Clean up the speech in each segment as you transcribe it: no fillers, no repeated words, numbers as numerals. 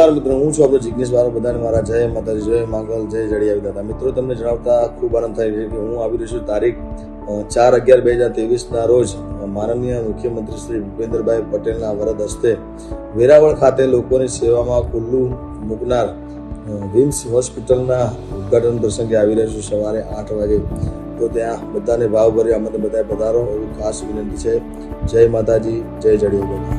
નમસ્કાર મિત્રો, હું છું આપણો જિગ્નેશ બારો. બધાને મારા જય માતાજી, જય માંગલ, જય જડિયાવી દાદા. મિત્રો, તમને જણાવતા ખૂબ આનંદ થાય છે કે હું આવી રહ્યો છું તારીખ 4/11/2023 રોજ માનનીય મુખ્યમંત્રી શ્રી ભૂપેન્દ્રભાઈ પટેલના વરદ હસ્તે વેરાવળ ખાતે લોકોની સેવામાં ખુલ્લું મૂકનાર વિમ્સ હોસ્પિટલના ઉદઘાટન પ્રસંગે આવી રહ્યો છું સવારે 8 વાગે. તો ત્યાં બધાને ભાવભરી આમંત્રણ, બધા પધારો એવું ખાસ વિનંતી છે. જય માતાજી, જય જડિયાવી દાદા.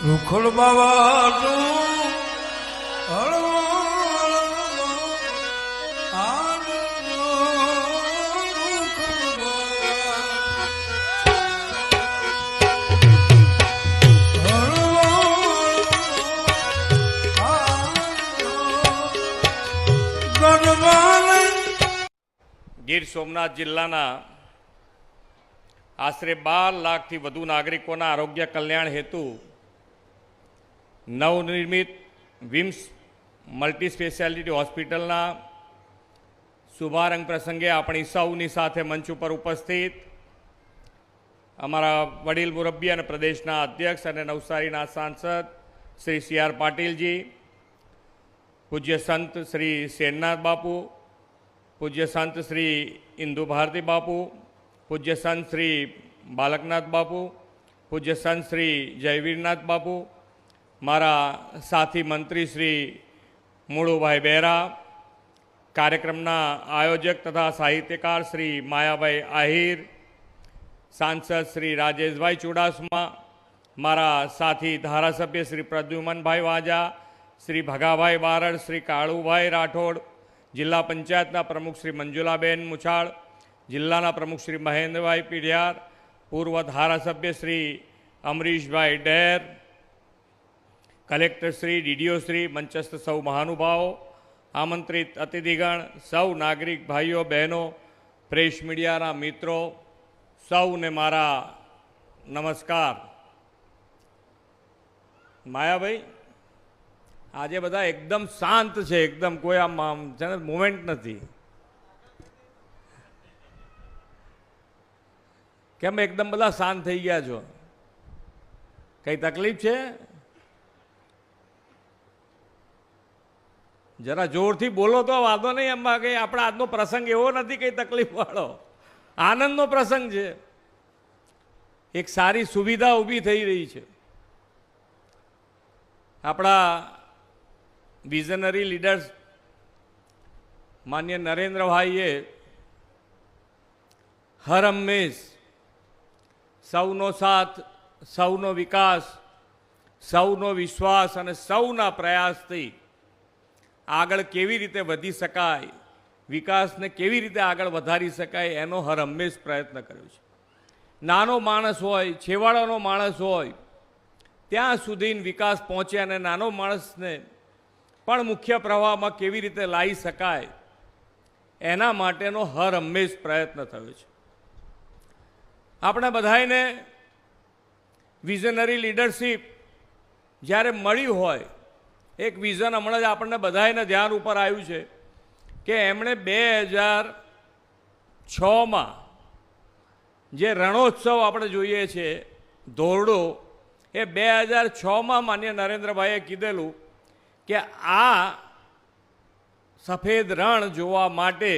રૂખડ બાવા ગીર સોમનાથ જિલ્લાના આશરે 12 લાખથી વધુ નાગરિકોના આરોગ્ય કલ્યાણ હેતુ નવનિર્મિત વિમ્સ મલ્ટી સ્પેશિયાલિટી હોસ્પિટલના શુભારંભ પ્રસંગે આપણી સૌની સાથે મંચ ઉપર ઉપસ્થિત અમારા વડીલ મુરબ્બી અને પ્રદેશના અધ્યક્ષ અને નવસારીના સાંસદ શ્રી CR પાટીલજી, પૂજ્ય સંત શ્રી શેરનાથ બાપુ, પૂજ્ય સંત શ્રી ઇન્દુ ભારતી બાપુ, પૂજ્ય સંત શ્રી બાલકનાથ બાપુ, પૂજ્ય સંત શ્રી જયવીરનાથ બાપુ, મારા સાથી મંત્રી શ્રી મુળુભાઈ બહેરા, કાર્યક્રમના આયોજક તથા સાહિત્યકાર શ્રી માયાભાઈ આહિર, સાંસદ શ્રી રાજેશભાઈ ચુડાસમા, મારા સાથી ધારાસભ્ય શ્રી પ્રદ્યુમનભાઈ વાજા, શ્રી ભગાભાઈ બારડ, શ્રી કાળુભાઈ રાઠોડ, જિલ્લા પંચાયતના પ્રમુખ શ્રી મંજુલાબેન મુછાળ, જિલ્લાના પ્રમુખ શ્રી મહેન્દ્રભાઈ પીઢિયાર, પૂર્વ ધારાસભ્ય શ્રી અમરીશભાઈ ડેર, કલેક્ટર શ્રી, DDO શ્રી, મંચસ્થ સૌ મહાનુભાવો, આમંત્રિત અતિથિગણ, સૌ નાગરિક ભાઈઓ બહેનો, પ્રેસ મીડિયાના મિત્રો, સૌને મારા નમસ્કાર. માયાભાઈ, આજે બધા એકદમ શાંત છે, એકદમ કોઈ આમ છે ને મુમેન્ટ નથી. કેમ એકદમ બધા શાંત થઈ ગયા છો? કઈ તકલીફ છે? જરા જોરથી બોલો તો વાંધો નહીં. એમાં કંઈ આપણે આજનો પ્રસંગ એવો નથી કંઈ તકલીફ વાળો, આનંદનો પ્રસંગ છે. એક સારી સુવિધા ઊભી થઈ રહી છે. આપણા વિઝનરી લીડર્સ માન્ય નરેન્દ્રભાઈએ હર હંમેશ સૌનો સાથ, સૌનો વિકાસ, સૌનો વિશ્વાસ અને સૌના પ્રયાસથી આગળ કેવી રીતે વધી શકાય, વિકાસને કેવી રીતે આગળ વધારી શકાય એનો હર હંમેશ પ્રયત્ન કર્યો છે. નાનો માણસ હોય, છેવાડાનો માણસ હોય, ત્યાં સુધી વિકાસ પહોંચે અને નાનો માણસને પણ મુખ્ય પ્રવાહમાં કેવી રીતે લાવી શકાય એના માટેનો હર હંમેશ પ્રયત્ન થયો છે. આપણે બધાને વિઝનરી લીડરશીપ જ્યારે મળ્યું હોય, એક વિઝન હમણાં જ આપણને બધાને ધ્યાન ઉપર આવ્યું છે કે એમણે 2006માં જે રણોત્સવ આપણે જોઈએ છે ધોરડો, એ 2006માં માન્ય નરેન્દ્રભાઈએ કીધેલું કે આ સફેદ રણ જોવા માટે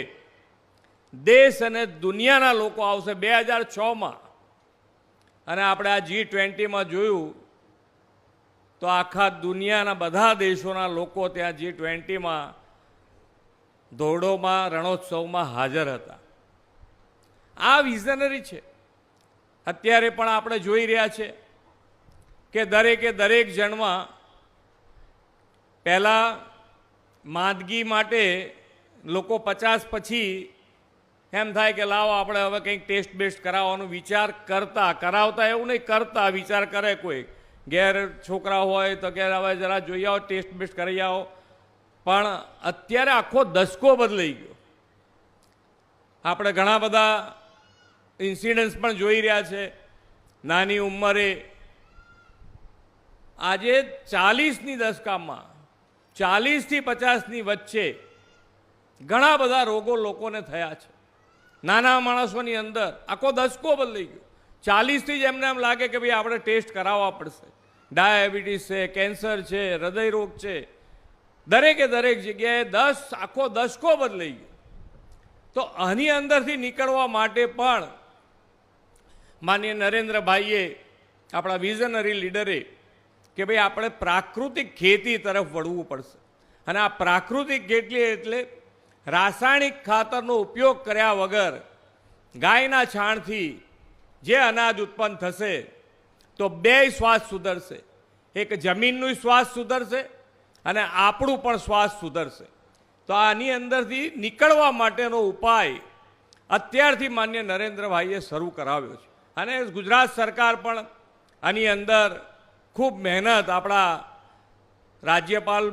દેશ અને દુનિયાના લોકો આવશે 2006માં. અને આપણે આ G20માં જોયું તો આખા દુનિયાના બધા દેશોના લોકો ત્યાં G20માં ધોરડોમાં રણોત્સવમાં હાજર હતા. આ વિઝનરી છે. અત્યારે પણ આપણે જોઈ રહ્યા છે કે દરેક જણમાં પહેલાં માંદગી માટે લોકો 50 પછી એમ થાય કે લાવો આપણે હવે કંઈક ટેસ્ટ બેસ્ટ કરાવવાનો વિચાર કરતા, કરાવતા એવું નહીં, કરતા વિચાર કરે. કોઈ ઘેર છોકરા હોય તો કે હવે જરા જોઈ આવો, ટેસ્ટ બેસ્ટ કરી આવો. પણ અત્યારે આખો દસકો બદલાઈ ગયો. આપણે ઘણા બધા ઇન્સિડન્ટ્સ પણ જોઈ રહ્યા છે. નાની ઉંમરે આજે 40ની દશકામાં 40થી 50ની વચ્ચે ઘણા બધા રોગો લોકોને થયા છે. નાના માણસોની અંદર આખો દસકો બદલાઈ ગયો. 40થી જ એમને એમ લાગે કે ભાઈ આપણે ટેસ્ટ કરાવવા પડશે. ડાયાબિટીસ છે, કેન્સર છે, હૃદયરોગ છે, દરેકે દરેક જગ્યાએ આખો દશકો બદલાઈ ગયો. તો આની અંદરથી નીકળવા માટે પણ માનનીય નરેન્દ્રભાઈએ, આપણા વિઝનરી લીડરે, કે ભાઈ આપણે પ્રાકૃતિક ખેતી તરફ વળવું પડશે. અને આ પ્રાકૃતિક ખેતી એટલે રાસાયણિક ખાતરનો ઉપયોગ કર્યા વગર ગાયના છાણથી જે અનાજ ઉત્પન્ન થશે તો બેય સ્વાસ્થ્ય સુધરશે. એક જમીનનું સ્વાસ્થ્ય સુધરશે અને આપણું પણ સ્વાસ્થ્ય સુધરશે. તો આની અંદરથી નીકળવા માટેનો ઉપાય અત્યારથી માન્ય નરેન્દ્રભાઈએ શરૂ કરાવ્યો છે. અને ગુજરાત સરકાર પણ આની અંદર ખૂબ મહેનત આપણા રાજ્યપાલ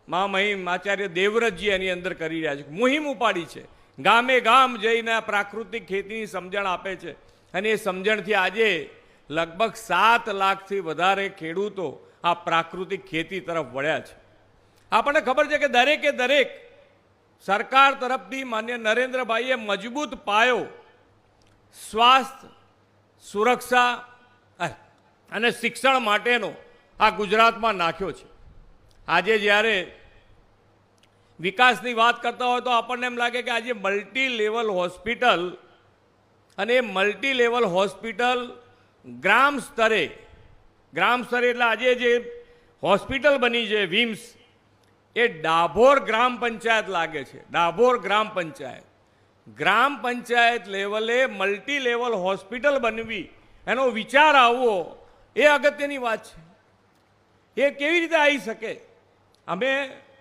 મહામહિમ આચાર્ય દેવવ્રતજી એની અંદર કરી રહ્યા છે. મુહિમ ઉપાડી છે, ગામે ગામ જઈને પ્રાકૃતિક ખેતીની સમજણ આપે છે. અને એ સમજણથી આજે લગભગ 7 લાખથી વધારે ખેડૂતો આ પ્રાકૃતિક ખેતી તરફ વળ્યા છે. આપણને ખબર છે કે દરેકે દરેક સરકાર તરફથી માન્ય નરેન્દ્રભાઈએ મજબૂત પાયો સ્વાસ્થ્ય, સુરક્ષા અને શિક્ષણ માટેનો આ ગુજરાતમાં નાખ્યો છે. આજે જ્યારે વિકાસની વાત કરતા હોય તો આપણને એમ લાગે કે આજે મલ્ટી લેવલ હોસ્પિટલ, અને એ મલ્ટી લેવલ હોસ્પિટલ ગ્રામ સ્તરે એટલે આજે જે હોસ્પિટલ બની છે વિમ્સ, એ ડાભોર ગ્રામ પંચાયત લાગે છે. ડાભોર ગ્રામ પંચાયત લેવલે મલ્ટી લેવલ હોસ્પિટલ બનવી, એનો વિચાર આવવો એ અગત્યની વાત છે. એ કેવી રીતે આવી શકે? અમે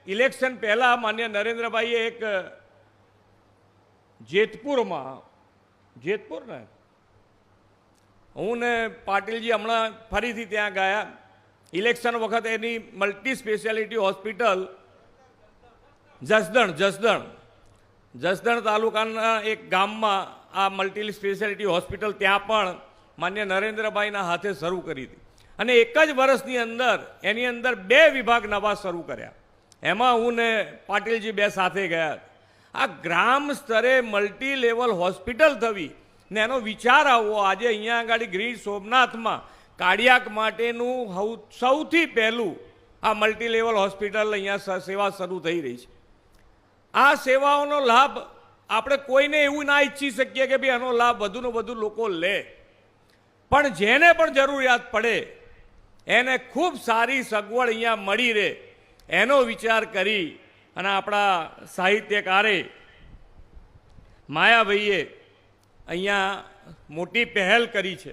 ઇલેક્શન પહેલાં માન્ય નરેન્દ્રભાઈએ એક જેતપુર ને હું ને પાટીલજી હમણાં ફરીથી ત્યાં ગયા. ઇલેક્શન વખતે એની મલ્ટી સ્પેશિયાલિટી હોસ્પિટલ જસદણ તાલુકાના એક ગામમાં આ મલ્ટી સ્પેશિયાલિટી હોસ્પિટલ ત્યાં પણ માન્ય નરેન્દ્રભાઈના હાથે શરૂ કરી હતી. અને એક જ વર્ષની અંદર એની અંદર 2 વિભાગ નવા શરૂ કર્યા. એમાં હું ને પાટીલજી 2 સાથે ગયા. આ ગ્રામ સ્તરે મલ્ટી લેવલ હોસ્પિટલ થવી ને એનો વિચાર આવવો. આજે અહીંયા આગળ ગીર સોમનાથમાં કાર્ડિયાક માટેનું સૌથી પહેલું આ મલ્ટી લેવલ હોસ્પિટલ અહીંયા સેવા શરૂ થઈ રહી છે. આ સેવાઓનો લાભ આપણે કોઈને એવું ના ઈચ્છી શકીએ કે ભાઈ આનો લાભ વધુને વધુ લોકો લે, પણ જેને પણ જરૂરિયાત પડે એને ખૂબ સારી સગવડ અહીંયા મળી રહે એનો વિચાર કરી અને આપણા સાહિત્યકારે માયાભાઈએ અહીંયા મોટી પહેલ કરી છે.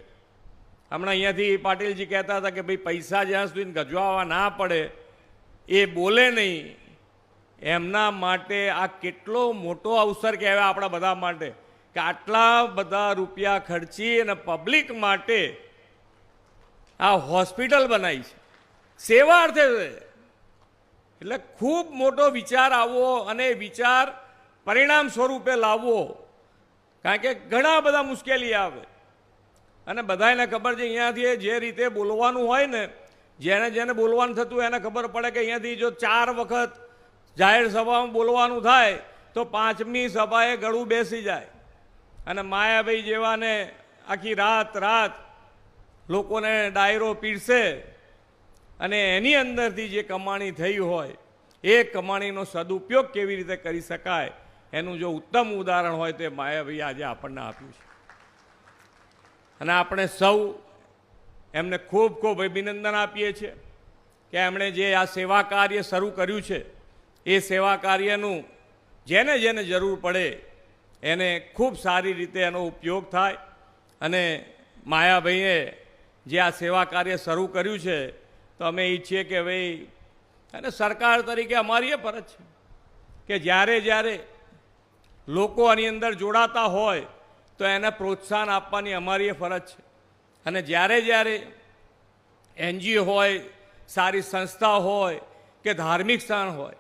હમણાં અહીંયાથી પાટીલજી કહેતા હતા કે ભાઈ પૈસા જ્યાં સુધી ગજવાવા ના પડે એ બોલે નહીં. એમના માટે આ કેટલો મોટો અવસર કહેવાય આપણા બધા માટે કે આટલા બધા રૂપિયા ખર્ચી અને પબ્લિક માટે આ હોસ્પિટલ બનાવી છે સેવા અર્થે. એટલે ખૂબ મોટો વિચાર આવવો અને વિચાર પરિણામ સ્વરૂપે લાવવો. કારણ કે ઘણા બધા મુશ્કેલી આવે અને બધાને ખબર છે અહીંયાથી જે રીતે બોલવાનું હોય ને, જેને બોલવાનું થતું એને ખબર પડે કે અહીંયાથી જો 4 વખત જાહેર સભામાં બોલવાનું થાય તો 5મી સભાએ ગળું બેસી જાય. અને માયાભાઈ જેવાને આખી રાત લોકોને ડાયરો પીરસે અને એની અંદરથી જે કમાણી થઈ હોય એ કમાણીનો સદુપયોગ કેવી રીતે કરી શકાય એનું જો ઉત્તમ ઉદાહરણ હોય તે માયાભાઈ આજે આપણને આપ્યું છે. અને આપણે સૌ એમને ખૂબ ખૂબ અભિનંદન આપીએ છીએ કે એમણે જે આ સેવા કાર્ય શરૂ કર્યું છે એ સેવા કાર્યનું જેને જરૂર પડે એને ખૂબ સારી રીતે એનો ઉપયોગ થાય. અને માયાભાઈએ જે આ સેવા કાર્ય શરૂ કર્યું છે તો અમે ઈચ્છીએ કે ભાઈ, અને સરકાર તરીકે અમારી એ ફરજ છે કે જ્યારે લોકો આની અંદર જોડાતા હોય તો એને પ્રોત્સાહન આપવાની અમારી એ ફરજ છે. અને જ્યારે NGO હોય, સારી સંસ્થા હોય કે ધાર્મિક સ્થાન હોય,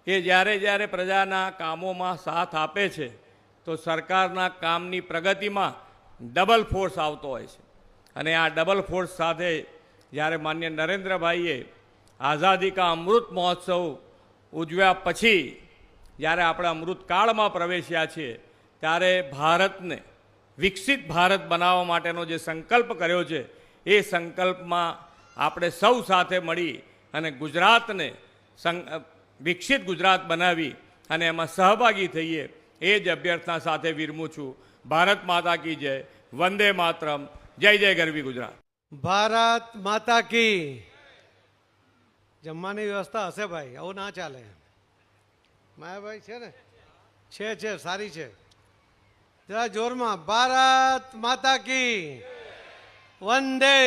એ જ્યારે પ્રજાના કામોમાં સાથ આપે છે તો સરકારના કામની પ્રગતિમાં ડબલ ફોર્સ આવતો હોય છે. અને આ ડબલ ફોર્સ સાથે જ્યારે માન્ય નરેન્દ્રભાઈએ આઝાદી કા અમૃત મહોત્સવ ઉજવ્યા પછી જ્યારે આપણે અમૃતકાળમાં પ્રવેશ્યા છીએ ત્યારે ભારતને વિકસિત ભારત બનાવવા માટેનો જે સંકલ્પ કર્યો છે એ સંકલ્પમાં આપણે સૌ સાથે મળી અને ગુજરાતને વિકસિત ગુજરાત બનાવી અને એમાં સહભાગી થઈએ એ જ અભ્યર્થના સાથે વિરમું છું. ભારત માતા કી જય, વંદે માતરમ, જય જય ગરવી ગુજરાત. ભારત માતા કી. જમવાની વ્યવસ્થા હશે ભાઈ, આવું ના ચાલે. માયાભાઈ છે ને? છે સારી છે. જરા જોરમાં ભારત માતા કી વંદે.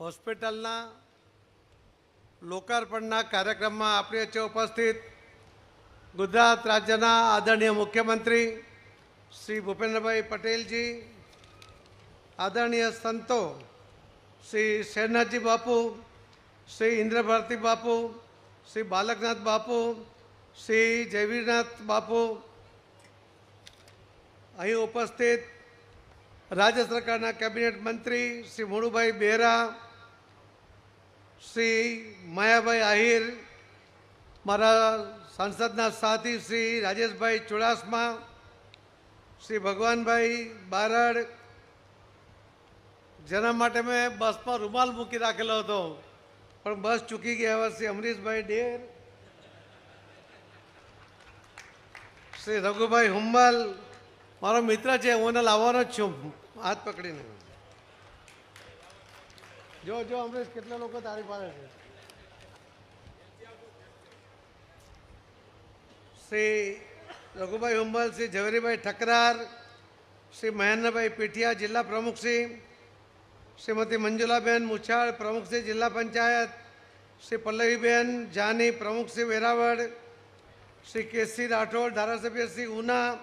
હોસ્પિટલના લોકાર્પણના કાર્યક્રમમાં આપણી વચ્ચે ઉપસ્થિત ગુજરાત રાજ્યના આદરણીય મુખ્યમંત્રી શ્રી ભૂપેન્દ્રભાઈ પટેલજી, આદરણીય સંતો શ્રી શેરનાથજી બાપુ, શ્રી ઇન્દ્રભારતી બાપુ, શ્રી બાલકનાથ બાપુ, શ્રી જયવીરનાથ બાપુ, અહીં ઉપસ્થિત રાજ્ય સરકારના કેબિનેટ મંત્રી શ્રી મોણુભાઈ બેરા, શ્રી માયાભાઈ આહિર, મારા સાંસદના સાથી શ્રી રાજેશભાઈ ચુડાસમા, શ્રી ભગવાનભાઈ બારડ, જેના માટે મેં બસમાં રૂમાલ મૂકી રાખેલો હતો પણ બસ ચૂકી ગયા એવા શ્રી અમરીશભાઈ ડેર, શ્રી રઘુભાઈ હુંબલ, મારો મિત્ર છે, હું એને લાવવાનો જ છું હાથ પકડીને. જો અમરીશ કેટલા લોકો તારી પાસે છે. શ્રી રઘુભાઈ હુંબલ, શ્રી ઝવેરીભાઈ ઠકરાર, શ્રી મહેન્દ્રભાઈ પીઠિયા જિલ્લા પ્રમુખશ્રી, શ્રીમતી મંજુલાબેન મુછાળ પ્રમુખશ્રી જિલ્લા પંચાયત, શ્રી પલ્લવીબેન જાની પ્રમુખશ્રી વેરાવળ, શ્રી કેસી રાઠોડ ધારાસભ્ય શ્રી ઉના,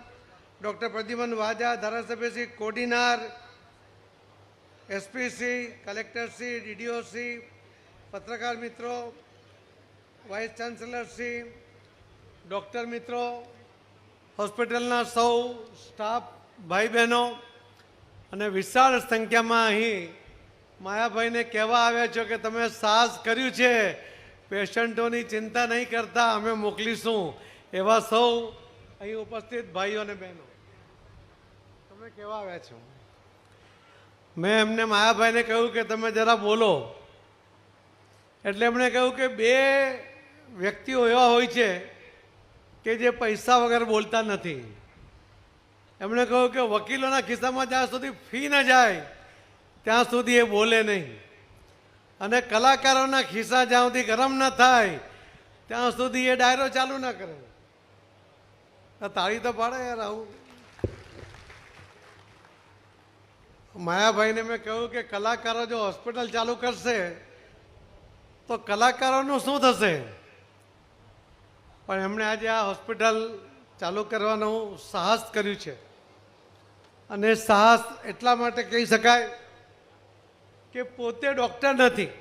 ડૉક્ટર પ્રદ્યુમન વાજા ધારાસભ્ય શ્રી કોડીનાર, એસપીશ્રી, કલેક્ટરશ્રી, ડીડીઓશ્રી, પત્રકાર મિત્રો, વાઇસ ચાન્સેલરશ્રી, ડૉક્ટર મિત્રો, હોસ્પિટલના સૌ સ્ટાફ ભાઈ બહેનો અને વિશાળ સંખ્યામાં અહીં માયાભાઈને કહેવા આવ્યા છો કે તમે સાહસ કર્યું છે, પેશન્ટોની ચિંતા નહીં કરતા, અમે મોકલીશું. એવા સૌ અહીં ઉપસ્થિત ભાઈઓ અને બહેનો તમે કહેવા આવ્યા છો. મેં એમને માયાભાઈને કહ્યું કે તમે જરા બોલો, એટલે એમણે કહ્યું કે બે વ્યક્તિઓ એવા હોય છે કે જે પૈસા વગર બોલતા નથી. એમણે કહ્યું કે વકીલોના ખિસ્સામાં જ્યાં સુધી ફી ન જાય ત્યાં સુધી એ બોલે નહીં, અને કલાકારોના ખિસ્સા જ્યાં સુધી ગરમ ન થાય ત્યાં સુધી એ ડાયરો ચાલુ ન કરે. તાળી તો પાડે યાર. આવું માયાભાઈને મેં કહ્યું કે કલાકારો જો હોસ્પિટલ ચાલુ કરશે તો કલાકારોનું શું થશે? પણ એમણે આજે આ હોસ્પિટલ ચાલુ કરવાનું સાહસ કર્યું છે, અને સાહસ એટલા માટે કહી શકાય કે પોતે ડૉક્ટર નથી,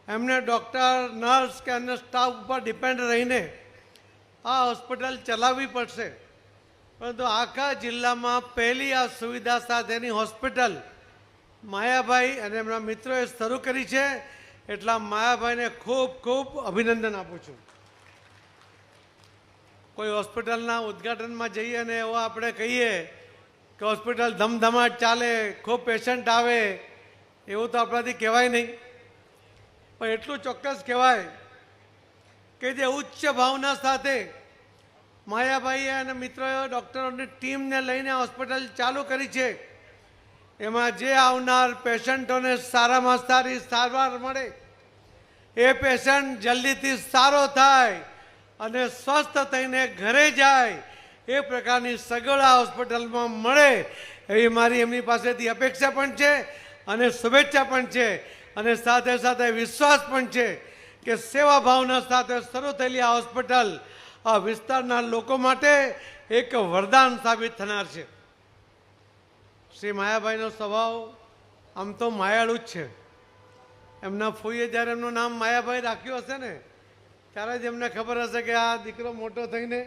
એમને ડૉક્ટર, નર્સ કે અન્ય સ્ટાફ ઉપર ડિપેન્ડ રહીને આ હોસ્પિટલ ચલાવવી પડશે, પરંતુ આખા જિલ્લામાં પહેલી આ સુવિધા સાથેની હોસ્પિટલ માયાભાઈ અને એમના મિત્રોએ શરૂ કરી છે. એટલા માયાભાઈને ખૂબ ખૂબ અભિનંદન આપું છું. કોઈ હોસ્પિટલના ઉદ્ઘાટનમાં જઈએ અને એવો આપણે કહીએ કે હોસ્પિટલ ધમધમાટ ચાલે, ખૂબ પેશન્ટ આવે, એવું તો આપણાથી કહેવાય નહીં. પણ એટલું ચોક્કસ કહેવાય કે જે ઉચ્ચ ભાવના સાથે માયાભાઈએ અને મિત્રોએ ડૉક્ટરોની ટીમને લઈને હોસ્પિટલ ચાલુ કરી છે, એમાં જે આવનાર પેશન્ટોને સારામાં સારી સારવાર મળે, એ પેશન્ટ જલ્દીથી સારો થાય અને સ્વસ્થ થઈને ઘરે જાય, એ પ્રકારની સગવડ આ હોસ્પિટલમાં મળે એવી મારી એમની પાસેથી અપેક્ષા પણ છે અને શુભેચ્છા પણ છે, અને સાથે સાથે વિશ્વાસ પણ છે કે સેવા ભાવના સાથે શરૂ થયેલી આ હોસ્પિટલ આ વિસ્તારના લોકો માટે એક વરદાન સાબિત થનાર છે. શ્રી માયાભાઈનો સ્વભાવ આમ તો માયાળુ જ છે. એમના ફોઈએ જ્યારે એમનું નામ માયાભાઈ રાખ્યું હશે ને ત્યારે જ એમને ખબર હશે કે આ દીકરો મોટો થઈને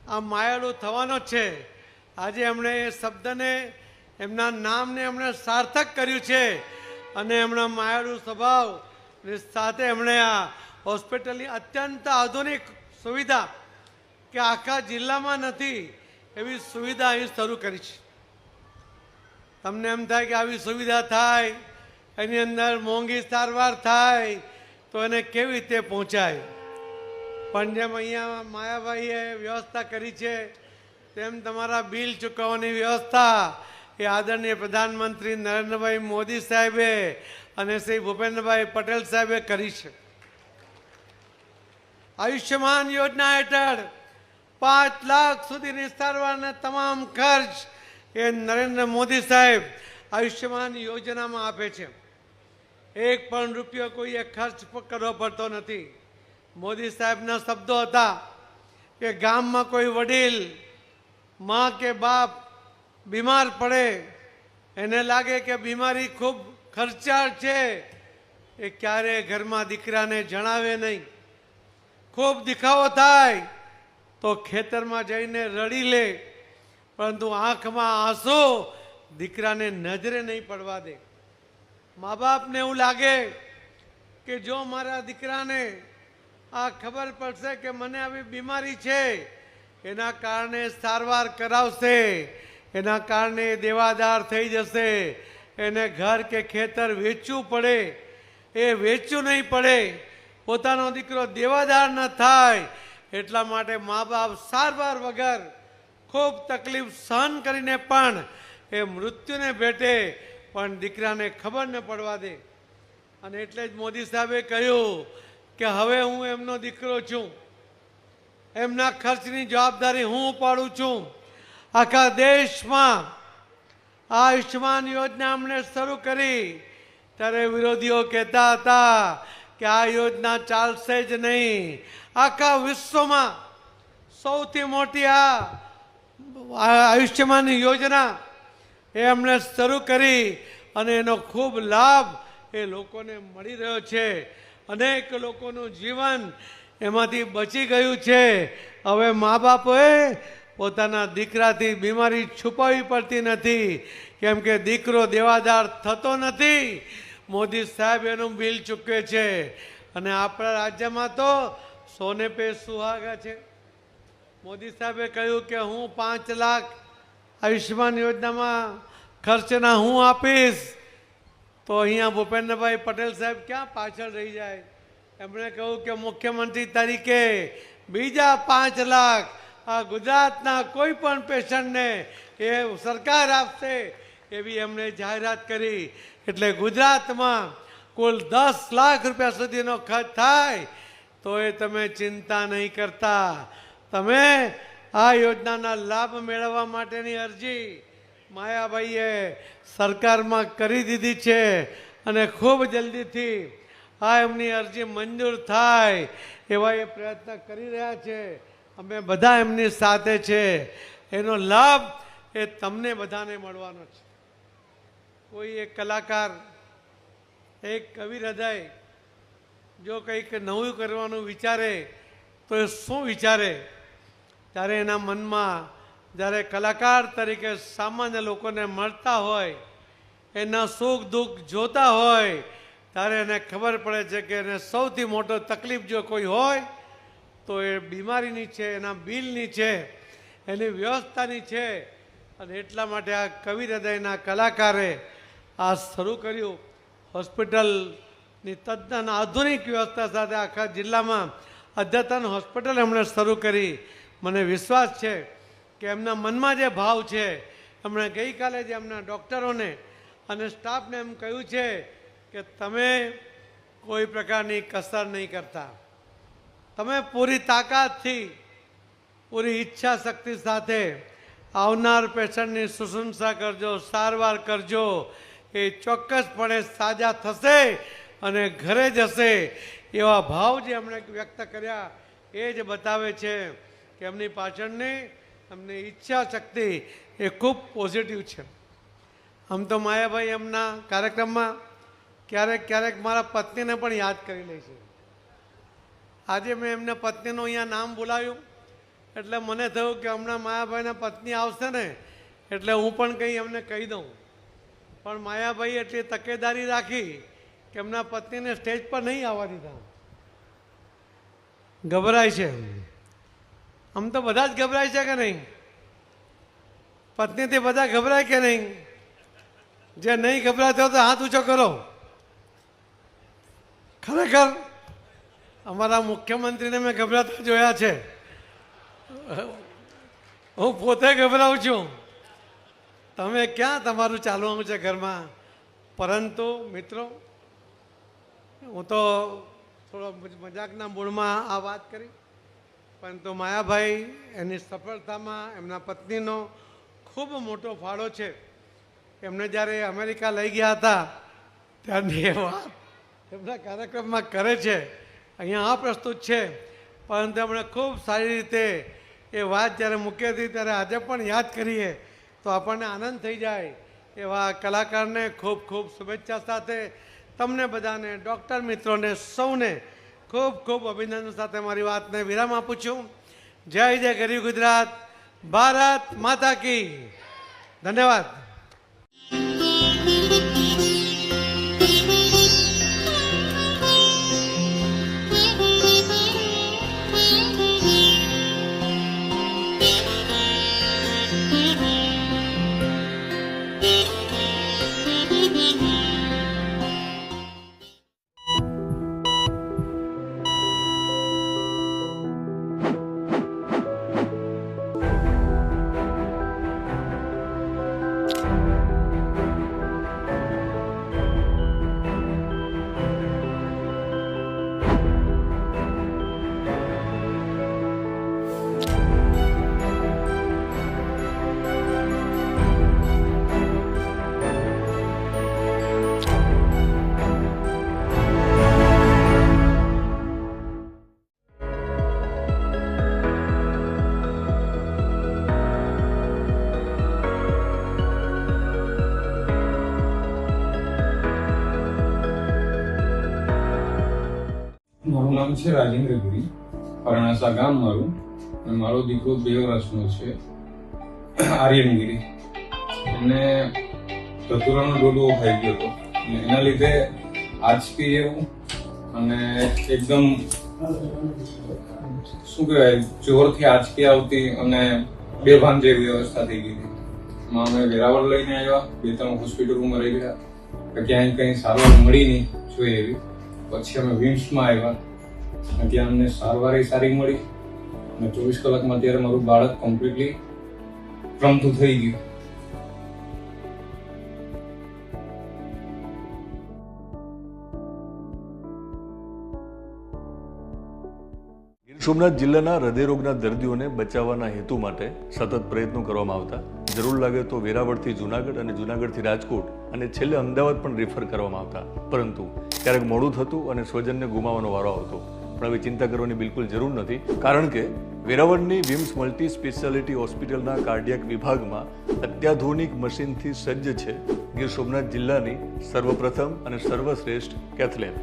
આ માયાળુ થવાનો જ છે. આજે એમણે એ શબ્દને, એમના નામને એમણે સાર્થક કર્યું છે, અને એમના માયાળુ સ્વભાવ સાથે એમણે આ હોસ્પિટલની અત્યંત આધુનિક સુવિધા કે આખા જિલ્લામાં નથી એવી સુવિધા અહીં શરૂ કરી છે. તમને એમ થાય કે આવી સુવિધા થાય, એની અંદર મોંઘી સારવાર થાય તો એને કેવી રીતે પહોંચાય, પણ જેમ અહીંયા માયાભાઈએ વ્યવસ્થા કરી છે તેમ તમારા બિલ ચૂકવવાની વ્યવસ્થા એ આદરણીય પ્રધાનમંત્રી નરેન્દ્રભાઈ મોદી સાહેબે અને શ્રી ભૂપેન્દ્રભાઈ પટેલ સાહેબે કરી છે. આયુષ્યમાન યોજના હેઠળ 5 લાખ સુધીની સારવારના તમામ ખર્ચ એ નરેન્દ્ર મોદી સાહેબ આયુષ્યમાન યોજનામાં આપે છે. 1 પણ રૂપિયો કોઈએ ખર્ચ કરવો પડતો નથી. મોદી સાહેબના શબ્દો હતા કે ગામમાં કોઈ વડીલ, માં કે બાપ બીમાર પડે, એને લાગે કે બીમારી ખૂબ ખર્ચાળ છે, એ ક્યારે ઘરમાં દીકરાને જણાવે નહીં. ખૂબ દેખાવો થાય તો ખેતરમાં જઈને રડી લે, પરંતુ આંખમાં આંસુ દીકરાને નજરે નહીં પડવા દે. મા બાપને એવું લાગે કે જો મારા દીકરાને આ ખબર પડશે કે મને આવી બીમારી છે, એના કારણે સારવાર કરાવશે, એના કારણે દેવાદાર થઈ જશે, એને ઘર કે ખેતર વેચવું પડે, એ વેચવું નહીં પડે, પોતાનો દીકરો દેવાદાર ન થાય, એટલા માટે મા બાપ સારવાર વગર ખૂબ તકલીફ સહન કરીને પણ એ મૃત્યુને ભેટે, પણ દીકરાને ખબર ન પડવા દે. અને એટલે જ મોદી સાહેબે કહ્યું કે હવે હું એમનો દીકરો છું, એમના ખર્ચની જવાબદારી હું ઉપાડું છું. આખા દેશમાં આયુષ્યમાન યોજના અમને શરૂ કરી ત્યારે વિરોધીઓ કહેતા હતા કે આ યોજના ચાલશે જ નહીં. આખા વિશ્વમાં સૌથી મોટી આ આયુષ્યમાન યોજના એ અમને શરૂ કરી અને એનો ખૂબ લાભ એ લોકોને મળી રહ્યો છે. અનેક લોકોનું જીવન એમાંથી બચી ગયું છે. હવે મા બાપોએ પોતાના દીકરાથી બીમારી છુપાવવી પડતી નથી, કેમ કે દીકરો દેવાદાર થતો નથી. મોદી સાહેબ એનું બિલ ચૂકવે છે. અને આપણા રાજ્યમાં તો સોને પે સુહાગા છે. મોદી સાહેબે કહ્યું કે હું 5 લાખ આયુષ્યમાન યોજનામાં ખર્ચના હું આપીશ, તો અહીંયા ભૂપેન્દ્રભાઈ પટેલ સાહેબ ક્યાં પાછળ રહી જાય. એમણે કહ્યું કે મુખ્યમંત્રી તરીકે બીજા 5 લાખ આ ગુજરાતના કોઈ પણ પેશન્ટને એ સરકાર આપશે, એવી એમણે જાહેરાત કરી. એટલે ગુજરાતમાં કુલ 10 લાખ રૂપિયા સુધીનો ખર્ચ થાય તો એ તમે ચિંતા નહીં કરતા. તમે આ યોજનાના લાભ મેળવવા માટેની અરજી માયાભાઈએ સરકારમાં કરી દીધી છે અને ખૂબ જલ્દીથી આ એમની અરજી મંજૂર થાય એવા એ પ્રયત્ન કરી રહ્યા છે. અમે બધા એમની સાથે છે. એનો લાભ એ તમને બધાને મળવાનો છે. કોઈ એક કલાકાર, એક કવિ હૃદય જો કંઈક નવું કરવાનું વિચારે તો એ શું વિચારે? ત્યારે એના મનમાં જ્યારે કલાકાર તરીકે સામાન્ય લોકોને મળતા હોય, એના સુખ દુઃખ જોતા હોય, ત્યારે એને ખબર પડે છે કે એને સૌથી મોટો તકલીફ જો કોઈ હોય તો એ બીમારીની છે, એના બિલની છે, એની વ્યવસ્થાની છે. અને એટલા માટે આ કવિ હૃદયના કલાકારે આ શરૂ કર્યું. હોસ્પિટલની તદ્દન આધુનિક વ્યવસ્થા સાથે આખા જિલ્લામાં અદ્યતન હોસ્પિટલ એમણે શરૂ કરી. મને વિશ્વાસ છે કે એમના મનમાં જે ભાવ છે, એમણે ગઈકાલે જ એમના ડૉક્ટરોને અને સ્ટાફને એમ કહ્યું છે કે તમે કોઈ પ્રકારની કસર નહીં કરતા, તમે પૂરી તાકાતથી, પૂરી ઈચ્છા શક્તિ સાથે આવનાર પેશન્ટની શુશ્રૂષા કરજો, સારવાર કરજો. એ ચોક્કસપણે સાજા થશે અને ઘરે જશે. એવા ભાવ જે એમણે વ્યક્ત કર્યા એ જ બતાવે છે કે એમની પાછળની એમની ઈચ્છા શક્તિ એ ખૂબ પોઝિટિવ છે. આમ તો માયાભાઈ એમના કાર્યક્રમમાં ક્યારેક ક્યારેક મારા પત્નીને પણ યાદ કરી લે છે. આજે મેં એમના પત્નીનું અહીંયા નામ બોલાવ્યું એટલે મને થયું કે હમણાં માયાભાઈના પત્ની આવશે ને એટલે હું પણ કંઈ એમને કહી દઉં. પણ માયાભાઈ એટલી તકેદારી રાખી કે એમના પત્નીને સ્ટેજ પર નહીં આવવા દીધા. ગભરાય છે. આમ તો બધા જ ગભરાય છે કે નહીં? પત્નીથી બધા ગભરાય કે નહીં? જે નહીં ગભરાતો હોય તો હાથ ઊંચો કરો. ખરેખર અમારા મુખ્યમંત્રીને મેં ગભરાતા જોયા છે. હું પોતે ગભરાઉં છું. તમે ક્યાં તમારું ચાલવાનું છે ઘરમાં. પરંતુ મિત્રો, હું તો થોડો મજાકના મૂળમાં આ વાત કરી, પરંતુ માયાભાઈ એની સફળતામાં એમના પત્નીનો ખૂબ મોટો ફાળો છે. એમને જ્યારે અમેરિકા લઈ ગયા હતા ત્યારની એ વાત એમના કાર્યક્રમમાં કરે છે, અહીંયા આ પ્રસ્તુત છે. પરંતુ એમણે ખૂબ સારી રીતે એ વાત જ્યારે મૂકી હતી ત્યારે આજે પણ યાદ કરીએ તો આપણને આનંદ થઈ જાય. એવા કલાકારને ખૂબ ખૂબ શુભેચ્છા સાથે તમને બધાને, ડૉક્ટર મિત્રોને, સૌને ખૂબ ખૂબ અભિનંદન સાથે મારી વાતને વિરામ આપું છું. જય જય ગરીબ ગુજરાત, ભારત માતા કી. ધન્યવાદ. મારું નામ છે રાજેન્દ્ર ગીરી, પરણાસા ગામ મારું, અને મારો દીકરો 2 વર્ષનો છે આર્યન ગીરી. એને ધતુરાનો ડોલો ખાઈ ગયો હતો અને એના લીધે આંચકી એવું અને એકદમ શું કહેવાય જોરથી આંચકી આવતી અને બેભાન જેવી વ્યવસ્થા થઈ ગઈ હતી. એમાં અમે વેરાવળ લઈને આવ્યા, 2-3 હોસ્પિટલોમાં રહી ગયા, ક્યાંય કંઈ સારવાર મળી નહીં જોઈએ એવી. પછી અમે વિમ્સમાં આવ્યા અને ત્યાં અમને સારવાર સારી મળી અને 24 કલાકમાં ત્યારે મારું બાળક કમ્પ્લીટલી રમતું થઈ ગયું. ગીર સોમનાથ જિલ્લાના હૃદયરોગના દર્દીઓને બચાવવાના હેતુ માટે સતત પ્રયત્નો કરવામાં આવતા. જરૂર લાગે તો વેરાવળથી જુનાગઢ અને જુનાગઢથી રાજકોટ અને છેલ્લે અમદાવાદ પણ રેફર કરવામાં આવતા. પરંતુ ક્યારેક મોડું થતું અને સ્વજનને ગુમાવવાનો વારો આવતો. પણ હવે ચિંતા કરવાની બિલકુલ જરૂર નથી, કારણ કે વેરાવળની વિમ્સ મલ્ટી સ્પેશિયાલિટી હોસ્પિટલના કાર્ડિયાક વિભાગમાં અત્યાધુનિક મશીનથી સજ્જ છે ગીર સોમનાથ જિલ્લાની સર્વપ્રથમ અને સર્વશ્રેષ્ઠ કેથલેબ.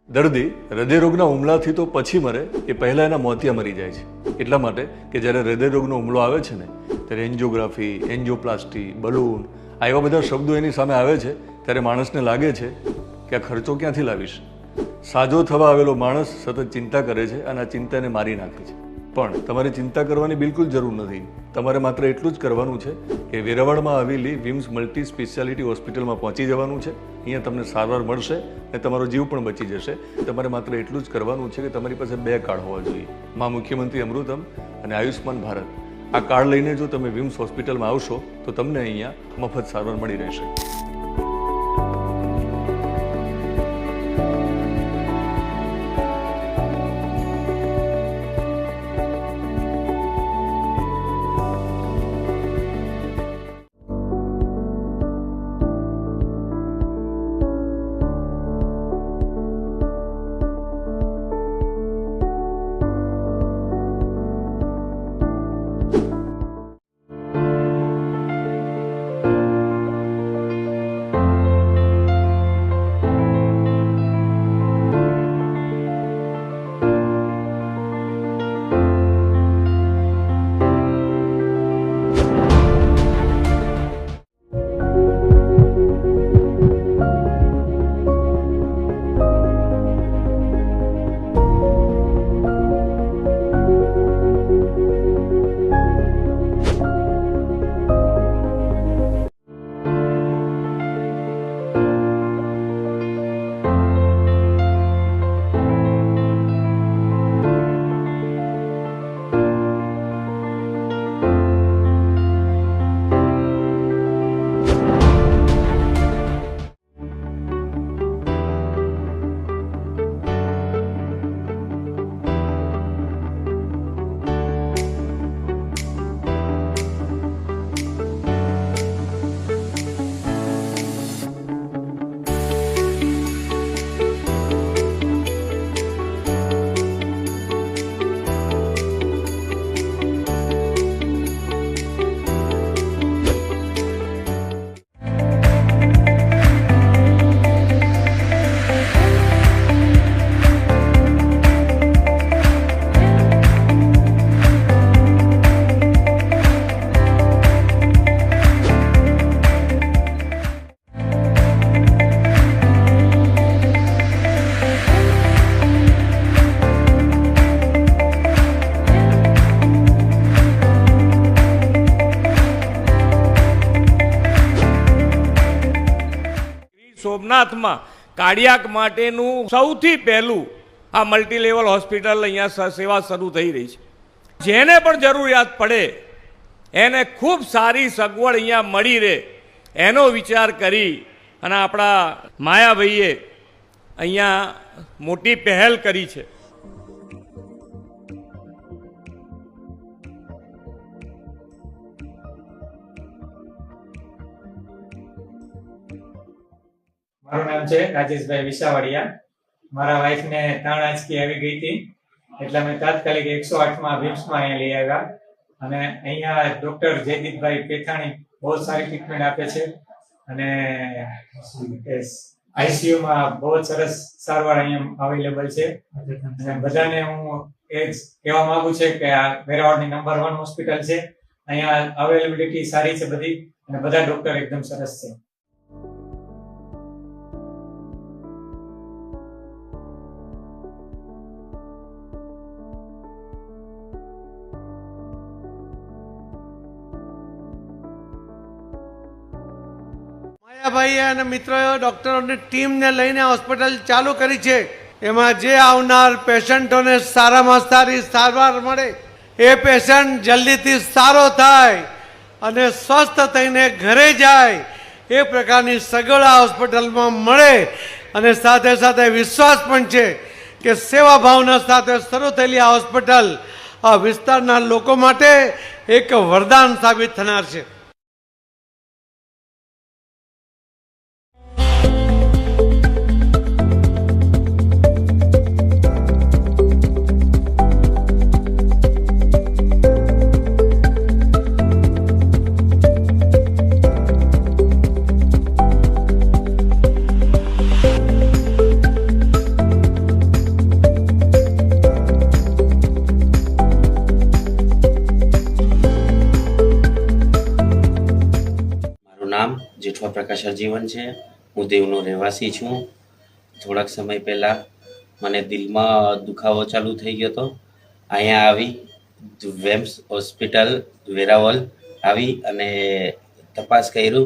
દર્દી હૃદયરોગના હુમલાથી તો પછી મરે એ પહેલાં એના મોતિયા મરી જાય છે. એટલા માટે કે જ્યારે હૃદયરોગનો હુમલો આવે છે ને ત્યારે એન્જિયોગ્રાફી, એન્જિયોપ્લાસ્ટી, બલૂન આ એવા બધા શબ્દો એની સામે આવે છે ત્યારે માણસને લાગે છે કે આ ખર્ચો ક્યાંથી લાવીશ. સાજો થવા આવેલો માણસ સતત ચિંતા કરે છે અને આ ચિંતાને મારી નાખે છે. પણ તમારે ચિંતા કરવાની બિલકુલ જરૂર નથી. તમારે માત્ર એટલું જ કરવાનું છે કે વેરાવળમાં આવેલી વિમ્સ મલ્ટી સ્પેશિયાલિટી હોસ્પિટલમાં પહોંચી જવાનું છે. અહીંયા તમને સારવાર મળશે અને તમારો જીવ પણ બચી જશે. તમારે માત્ર એટલું જ કરવાનું છે કે તમારી પાસે 2 કાર્ડ હોવા જોઈએ, મા મુખ્યમંત્રી અમૃતમ અને આયુષ્માન ભારત. આ કાર્ડ લઈને જો તમે વિમ્સ હોસ્પિટલમાં આવશો તો તમને અહીંયા મફત સારવાર મળી રહેશે. ગુજરાતમાં કાર્ડિયાક માટેનું સૌથી પહેલું આ મલ્ટી લેવલ હોસ્પિટલ અહીંયા સેવા શરૂ થઈ રહી છે. જેને પણ જરૂરિયાત પડે એને ખૂબ સારી સગવડ અહીંયા મળી રહે એનો વિચાર કરી અને આપણા માયાભાઈએ અહીંયા મોટી પહેલ કરી છે. મારું નામ છે રાજેશભાઈ વિસાવડિયા. મારા વાઈફને તાણ આંચકી આવી ગઈ હતી એટલે અમે તાત્કાલિક 108માં વિમ્સમાં અહીંયા લઈ આવ્યા અને અહીંયા ડોક્ટર જયદીપભાઈ પેથાણી બહુ સારી ટ્રીટમેન્ટ આપે છે અને આઈસીયુમાં બહુ જ સરસ સારવાર અહીંયા અવેલેબલ છે. અને બધાને હું એ જ કહેવા માંગુ છું કે આ વેરાવળની નંબર 1 હોસ્પિટલ છે. અહીંયા અવેલેબિલિટી સારી છે બધી અને બધા ડોક્ટર એકદમ સરસ છે. માયાભાઈએ અને મિત્રોએ ડૉક્ટરોની ટીમને લઈને હોસ્પિટલ ચાલુ કરી છે. એમાં જે આવનાર પેશન્ટોને સારામાં સારી સારવાર મળે, એ પેશન્ટ જલ્દીથી સારો થાય અને સ્વસ્થ થઈને ઘરે જાય એ પ્રકારની સગવડ આ હોસ્પિટલમાં મળે. અને સાથે સાથે વિશ્વાસ પણ છે કે સેવા ભાવના સાથે શરૂ થયેલી આ હોસ્પિટલ આ વિસ્તારના લોકો માટે એક વરદાન સાબિત થનાર છે. નામ જેઠવા પ્રકાશ જીવન છે. હું દેવનો રહેવાસી છું. થોડાક સમય પહેલાં મને દિલમાં દુખાવો ચાલુ થઈ ગયો હતો. અહીંયા આવી વેમ્સ હોસ્પિટલ વેરાવળ આવી અને તપાસ કર્યું.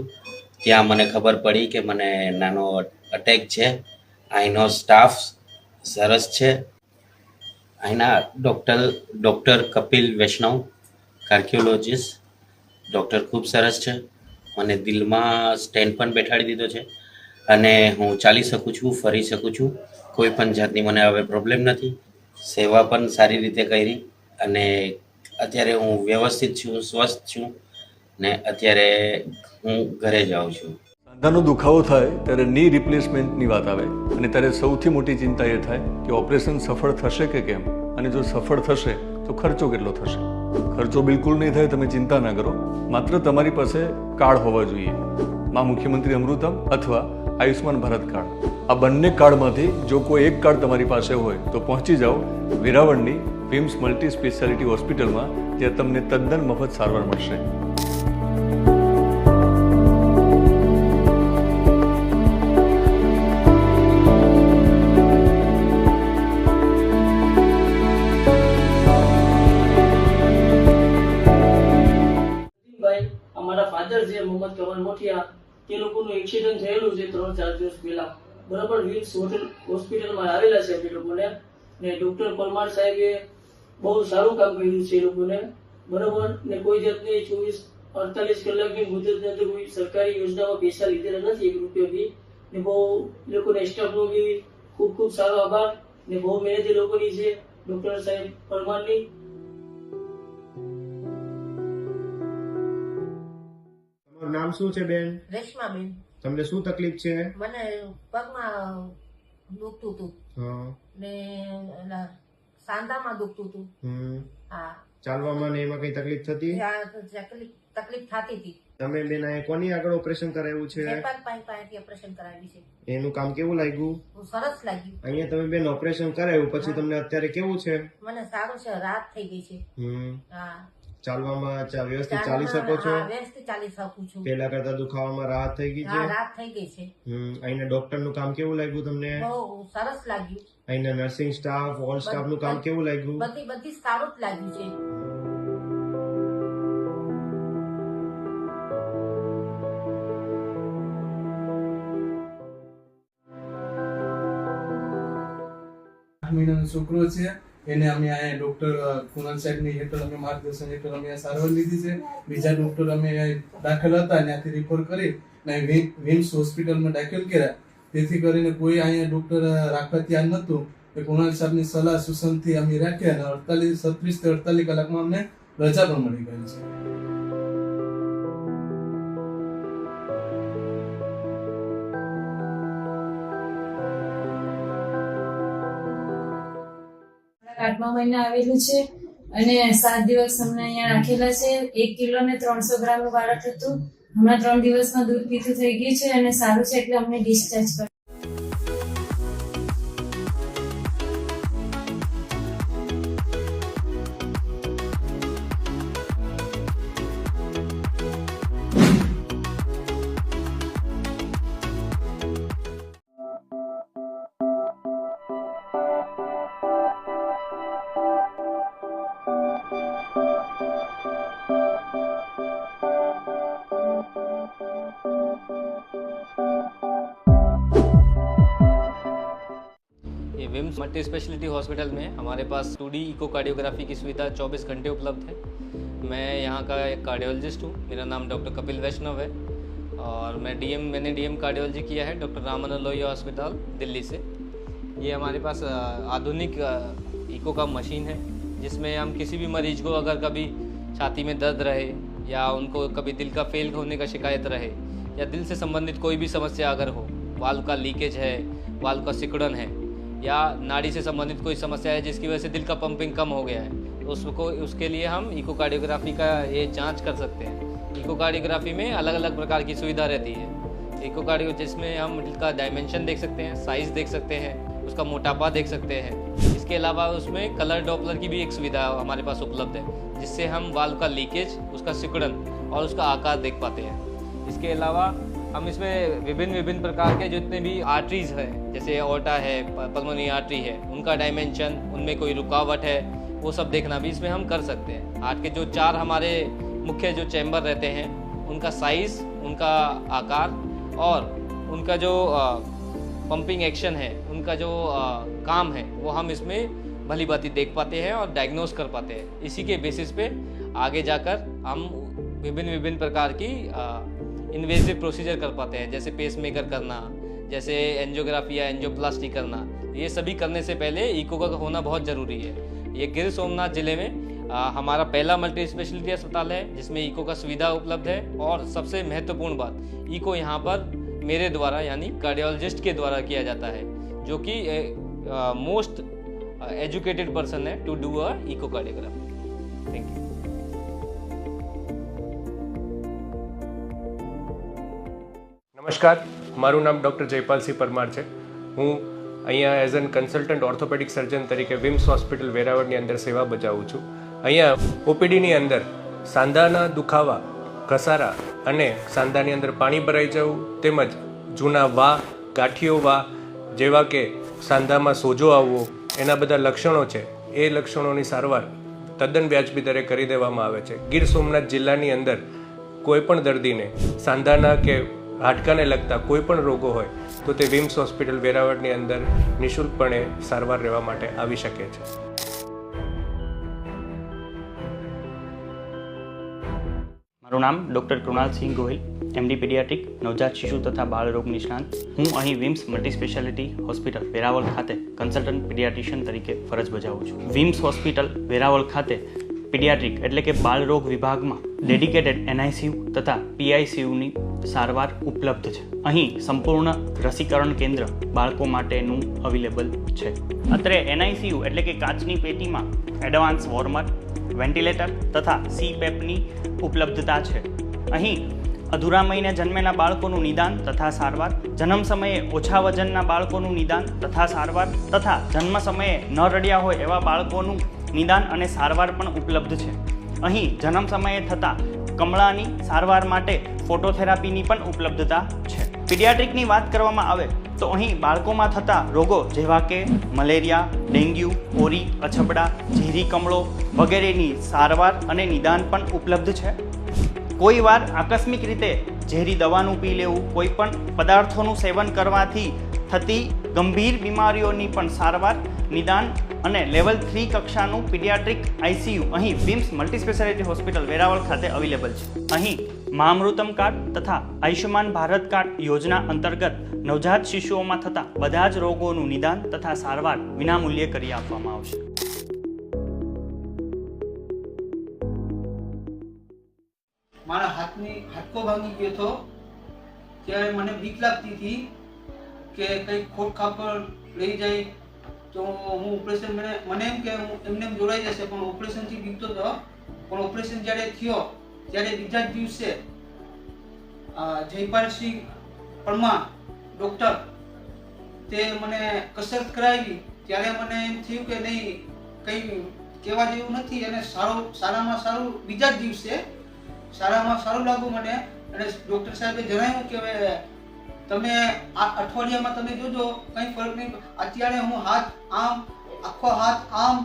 ત્યાં મને ખબર પડી કે મને નાનો અટેક છે. અહીંનો સ્ટાફ સરસ છે. અહીંના ડૉક્ટર કપિલ વૈષ્ણવ કાર્ડિયોલોજિસ્ટ ડૉક્ટર ખૂબ સરસ છે. મને દિલમાં સ્ટેન્ડ પણ બેઠાડી દીધો છે અને હું ચાલી શકું છું, ફરી શકું છું. કોઈ પણ જાતની મને હવે પ્રોબ્લેમ નથી. સેવા પણ સારી રીતે કરી અને અત્યારે હું વ્યવસ્થિત છું, સ્વસ્થ છું ને અત્યારે હું ઘરે જાઉં છું. સાંધાનો દુખાવો થાય ત્યારે ની રિપ્લેસમેન્ટની વાત આવે અને ત્યારે સૌથી મોટી ચિંતા એ થાય કે ઓપરેશન સફળ થશે કે કેમ, અને જો સફળ થશે તો ખર્ચો કેટલો થશે. ખર્ચો બિલકુલ નહીં થાય, તમે ચિંતા ના કરો. માત્ર તમારી પાસે કાર્ડ હોવા જોઈએ, માં મુખ્યમંત્રી અમૃતમ અથવા આયુષ્માન ભારત કાર્ડ. આ બંને કાર્ડમાંથી જો કોઈ એક કાર્ડ તમારી પાસે હોય તો પહોંચી જાઓ વેરાવળની વિમ્સ મલ્ટી સ્પેશિયાલિટી હોસ્પિટલમાં, જ્યાં તમને તદ્દન મફત સારવાર મળશે. અમારા ફાધર છે મોહમ્મદ કમર મોઠિયા, તે લોકોનું એક્સિડન્ટ થયેલું છે 3-4 દિવસ પહેલા. બરાબર વિમ્સ હોસ્પિટલમાં આવેલા છે એ લોકોને ને ડૉક્ટર પરમાર સાહેબે બહુ સારું કામ કર્યું છે એ લોકોને. બરાબર ને કોઈ જાતની 24-48 કલાકની મુદત નથી, કોઈ સરકારી યોજનામાં પૈસા લીધેલા નથી 1 રૂપિયો બી. ને બહુ લોકોને સ્ટાફનો બી ખૂબ ખૂબ સારો આભાર ને બહુ મહેનત એ લોકોની છે ડૉક્ટર સાહેબ પરમારની. નામ શું છે બેન? રેશમાબેન. તમને શું તકલીફ છે? મને પગમાં દુખતું હતું ને સાંધામાં દુખતું હતું. હા, ચાલવામાં ને એમાં કઈ તકલીફ થતી? તકલીફ થતી હતી. તમે બેન આ કોની આગળ ઓપરેશન કરાવ્યું છે? પાસેથી ઓપરેશન કરાવ્યું છે. એનું કામ કેવું લાગ્યું? સરસ લાગ્યું. અહીંયા તમે બેન ઓપરેશન કરાવ્યું પછી તમને અત્યારે કેવું છે? મને સારું છે, રાહત થઈ ગઈ છે. હા, ચાલવામાં વ્યવસ્થિત ચાલી શકો છો? વ્યવસ્થિત ચાલી શકું છું. પેલા કરતા દુખાવામાં રાહત થઈ ગઈ છે? રાહત થઈ ગઈ છે. અહીંના ડોક્ટર નું કામ કેવું લાગ્યું તમને? બહુ સરસ લાગ્યું. અહીંના નર્સિંગ સ્ટાફ, ઓલ સ્ટાફ નું કામ કેવું લાગ્યું? બધી સારું જ લાગ્યું છે. મહિનાનો છોકરો છે, એને અમે અહીંયા ડૉક્ટર કુનાલ સાહેબની હેઠળ અમે માર્ગદર્શન હેઠળ અમે સારવાર લીધી છે. બીજા ડૉક્ટર અમે દાખલ હતા, ત્યાંથી રિફર કરી વિમ્સ હોસ્પિટલમાં દાખલ કર્યા. તેથી કરીને કોઈ અહીંયા ડૉક્ટર રાખવા તૈયાર નહોતું. કુણાલ સાહેબની સલાહ સૂચનથી અમે રાખ્યા અને 36 થી 48 કલાકમાં અમને રજા પણ મળી ગઈ છે. આઠમા મહિને આવેલું છે અને 7 દિવસ અમને અહીંયા રાખેલા છે. 1 કિલો ને 300 ગ્રામનું બાળક હતું. હમણાં 3 દિવસમાં દૂધ પીતું થઈ ગયું છે અને સારું છે, એટલે અમને ડિસ્ચાર્જ કર્યું. ये विम्स मल्टी स्पेशलिटी हॉस्पिटल में हमारे पास 2D इकोकार्डियोग्राफी की सुविधा 24 घंटे उपलब्ध है. मैं यहाँ का एक कार्डियोलॉजिस्ट हूँ. मेरा नाम डॉक्टर कपिल वैष्णव है और मैंने डीएम कार्डियोलॉजी किया है डॉक्टर रामानंद लोहिया हॉस्पिटल दिल्ली से. ये हमारे पास आधुनिक इको का मशीन है, जिसमें हम किसी भी मरीज को अगर कभी छाती में दर्द रहे या उनको कभी दिल का फेल होने का शिकायत रहे या दिल से संबंधित कोई भी समस्या अगर हो, वाल्व का लीकेज है, वाल्व का सिकुड़न है या नाड़ी से संबंधित कोई समस्या है जिसकी वजह से दिल का पंपिंग कम हो गया है, तो उसके लिए हम इकोकार्डियोग्राफी का ये जांच कर सकते हैं. इकोकार्डियोग्राफी में अलग अलग प्रकार की सुविधा रहती है. इकोकार्डियो जिसमें हम दिल का डायमेंशन देख सकते हैं, साइज़ देख सकते हैं, उसका मोटापा देख सकते हैं. इसके अलावा उसमें कलर डॉपलर की भी एक सुविधा हमारे पास उपलब्ध है, जिससे हम वाल्व का लीकेज, उसका सिकुड़न और उसका आकार देख पाते हैं. इसके अलावा हम इसमें विभिन्न प्रकार के जितने भी आर्टरीज है, जैसे ऑर्टा है, पल्मोनरी आर्टरी है, उनका डायमेंशन, उनमें कोई रुकावट है, वो सब देखना भी इसमें हम कर सकते हैं. हार्ट के जो 4 हमारे मुख्य जो चैम्बर रहते हैं, उनका साइज़, उनका आकार और उनका जो पंपिंग एक्शन है, उनका जो काम है, वो हम इसमें भली भांति देख पाते हैं और डायग्नोस कर पाते हैं. इसी के बेसिस पे आगे जाकर हम विभिन्न प्रकार की इन्वेजिव प्रोसीजर कर पाते हैं, जैसे पेसमेकर करना, जैसे एंजियोग्राफी या एंजियोप्लास्टी करना. ये सभी करने से पहले इको का होना बहुत ज़रूरी है. ये गिर सोमनाथ ज़िले में हमारा पहला मल्टी स्पेशलिटी अस्पताल है, जिसमें इको का सुविधा उपलब्ध है. और सबसे महत्वपूर्ण बात, इको यहाँ पर मेरे द्वारा यानी कार्डियोलॉजिस्ट के द्वारा किया जाता है, जो कि मोस्ट एजुकेटेड पर्सन है to do a echocardiography. Thank you. નમસ્કાર, મારું નામ ડૉક્ટર જયપાલસિંહ પરમાર છે. હું અહીંયા as an consultant orthopedic surgeon તરીકે વિમ્સ હોસ્પિટલ વેરાવળની અંદર સેવા બજાવું છું. અહીંયા ઓપીડીની અંદર સાંધાના દુખાવા, ઘસારા અને સાંધાની અંદર પાણી ભરાઈ જવું તેમજ જૂના વા, ગાંઠીઓ વા જેવા કે સાંધામાં સોજો આવવો, એના બધા લક્ષણો છે. એ લક્ષણોની સારવાર તદ્દન વ્યાજબી દરે કરી દેવામાં આવે છે. ગીર સોમનાથ જિલ્લાની અંદર કોઈ પણ દર્દીને સાંધાના કે હાડકાને લગતા કોઈ પણ રોગો હોય તો તે વિમ્સ હોસ્પિટલ વેરાવળની અંદર નિઃશુલ્કપણે સારવાર લેવા માટે આવી શકે છે. મારું નામ doctor Krunalsinh Gohil, MD paediatric, નવજાત શિશુ તથા બાળરોગ નિષ્ણાંત. હું અહીં Vims multi speciality hospital Veraval ખાતે કન્સલ્ટન્ટ પીડિયાટ્રિશિયન તરીકે ફરજ બજાવું છું. વિમ્સ હોસ્પિટલ વેરાવળ ખાતે પીડિયાટ્રિક એટલે કે બાળરોગ વિભાગમાં ડેડિકેટેડ એનઆઈસીયુ તથા પીઆઈસીયુની સારવાર ઉપલબ્ધ છે. અહીં સંપૂર્ણ રસીકરણ કેન્દ્ર બાળકો માટેનું અવેલેબલ છે. અત્રે એનઆઈસીયુ એટલે કે કાચની પેટીમાં એડવાન્સ વોર્મર, વેન્ટિલેટર તથા સીપેપની ઉપલબ્ધતા છે. અહીં અધૂરા મહિને જન્મેલા બાળકોનું નિદાન તથા સારવાર, જન્મ સમયે ઓછા વજનના બાળકોનું નિદાન તથા સારવાર તથા જન્મ સમયે ન રડ્યા હોય એવા બાળકોનું નિદાન અને સારવાર પણ ઉપલબ્ધ છે. અહીં જન્મ સમયે થતા કમળાની સારવાર માટે ફોટોથેરાપીની પણ ઉપલબ્ધતા છે. પીડિયાટ્રિકની વાત કરવામાં આવે તો અહીં બાળકોમાં થતા રોગો જેવા કે મલેરિયા, ડેન્ગ્યુ, ઓરી, અછબડા, ઝેરી કમળો વગેરેની સારવાર અને નિદાન પણ ઉપલબ્ધ છે. કોઈ વાર આકસ્મિક રીતે ઝેરી દવાનું પી લેવું, કોઈ પણ પદાર્થોનું સેવન કરવાથી થતી ગંભીર બીમારીઓની પણ સારવાર, નિદાન અને લેવલ 3 કક્ષાનું પીડિયાટ્રિક આઈસીયુ અહીં Vims multi speciality hospital Veraval ખાતે અવેલેબલ છે. અહીં મહામૃતમ કાર્ડ તથા આયુષ્યમાન ભારત કાર્ડ યોજના અંતર્ગત નવજાત શિશુઓમાં થતા બધા જ રોગોનું નિદાન તથા સારવાર વિનામૂલ્યે કરી આપવામાં આવશે. મારા હાથકો ભાંગી ગયો હતો ત્યારે મને બીક લાગતી હતી કે કંઈક ખોટ ખાપડ લઈ જાય તો હું ઓપરેશન મને એમ કે હું એમને જોડાઈ જશે, પણ ઓપરેશનથી બીકતો હતો. પણ ઓપરેશન જ્યારે થયો ત્યારે બીજા જ દિવસે જયપાલસિંહ પરમાર ડૉક્ટર તે મને કસરત કરાવી ત્યારે મને એમ થયું કે નહીં કંઈ કહેવા જેવું નથી, અને સારામાં સારું બીજા જ દિવસે સારામાં સારું લાગ્યું મને. અને ડૉક્ટર સાહેબે જણાવ્યું કે હવે તમે આ અઠવાડિયામાં તમે જોજો કંઈ ફરક નહીં. અત્યારે હું હાથ આમ આખો હાથ આમ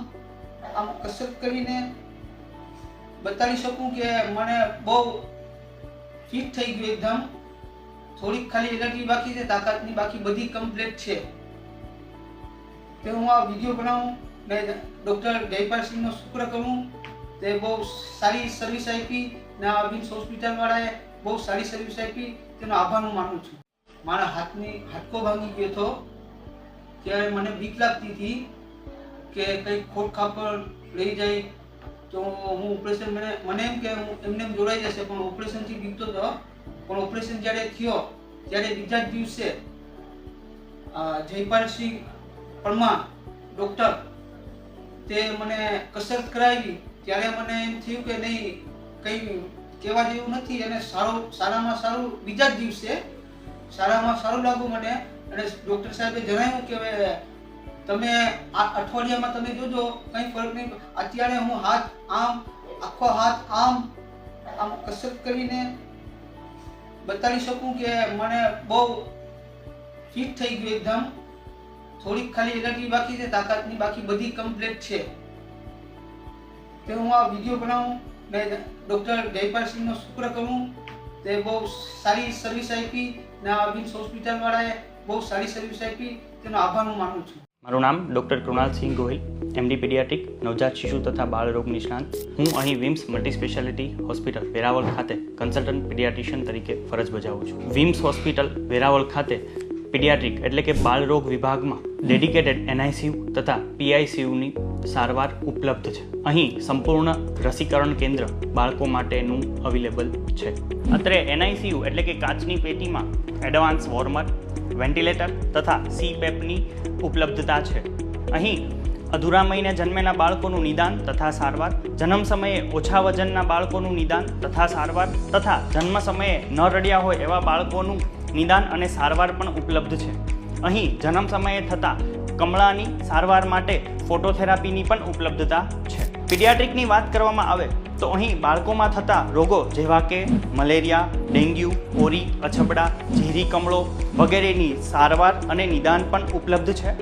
કસરત કરીને બતાવી શકું કે મને બહુ ફિટ થઈ ગયું એકદમ. થોડીક ખાલી એનર્જી બાકી છે, તાકાતની બાકી બધી કમ્પ્લીટ છે. તે હું આ વિડીયો બનાવું ને ડૉક્ટર જયપાલસિંહનો શુક્ર કરું. તે બહુ સારી સર્વિસ આપી ને આ વિમ્સ હોસ્પિટલવાળાએ બહુ સારી સર્વિસ આપી, તેનો આભાર હું માનું છું. મારા હાથકો ભાંગી ગયો હતો ત્યારે મને બીક લાગતી હતી કે કંઈક ખોટ ખાપડ લઈ જાય તો હું ઓપરેશન મને એમ કે હું એમને જોડાઈ જશે, પણ ઓપરેશનથી બીકતો હતો. પણ ઓપરેશન જ્યારે થયો ત્યારે બીજા જ દિવસે જયપાલસિંહ પરમાર ડૉક્ટર તે મને કસરત કરાવી ત્યારે મને એમ થયું કે નહીં કંઈ કહેવા જેવું નથી, અને સારામાં સારું બીજા જ દિવસે સારામાં સારું લાગ્યું મને. અને ડૉક્ટર સાહેબે જણાવ્યું કે હવે તમે આ અઠવાડિયામાં તમે જોજો કંઈ ફરક નહીં. અત્યારે હું હાથ આમ આખો હાથ આમ કસરત કરીને બતાવી શકું કે મને બહુ ફિટ થઈ ગયું એકદમ. થોડીક ખાલી એનર્જી બાકી છે, તાકાતની બાકી બધી કમ્પ્લીટ છે. તે હું આ વિડીયો બનાવું ને ડૉક્ટર જયપાલસિંહનો શુક્ર કરું. તે બહુ સારી સર્વિસ આપી ને આ વિમ્સ હોસ્પિટલવાળાએ બહુ સારી સર્વિસ આપી, તેનો આભાર હું માનું છું. મારું નામ doctor Krunalsinh Gohil, MD paediatric, નવજાત શિશુ તથા બાળરોગ નિષ્ણાંત. હું અહીં Vims multi speciality hospital Veraval ખાતે કન્સલ્ટન્ટ પીડિયાટ્રિશિયન તરીકે ફરજ બજાવું છું. વિમ્સ હોસ્પિટલ વેરાવળ ખાતે પીડિયાટ્રિક એટલે કે બાળરોગ વિભાગમાં ડેડિકેટેડ એનઆઈસીયુ તથા પીઆઈસીયુની સારવાર ઉપલબ્ધ છે. અહીં સંપૂર્ણ રસીકરણ કેન્દ્ર બાળકો માટેનું અવેલેબલ છે. અત્રે એનઆઈસીયુ એટલે કે કાચની પેટીમાં એડવાન્સ વોર્મર, વેન્ટિલેટર તથા CPAPની ઉપલબ્ધતા છે. અહીં અધૂરા મહિને જન્મેલા બાળકોનું નિદાન તથા સારવાર, જન્મ સમયે ઓછા વજનના બાળકોનું નિદાન તથા સારવાર તથા જન્મ સમયે ન રડ્યા હોય એવા બાળકોનું નિદાન અને સારવાર પણ ઉપલબ્ધ છે. અહીં જન્મ સમયે થતા કમળાની સારવાર માટે ફોટોથેરાપીની પણ ઉપલબ્ધતા છે. પીડિયાટ્રિકની વાત કરવામાં આવે તો અહીં બાળકોમાં થતા રોગો જેવા કે મલેરિયા, ડેન્ગ્યુ, ઓરી, અછબડા, ઝેરી કમળો વગેરેની સારવાર અને નિદાન પણ ઉપલબ્ધ છે.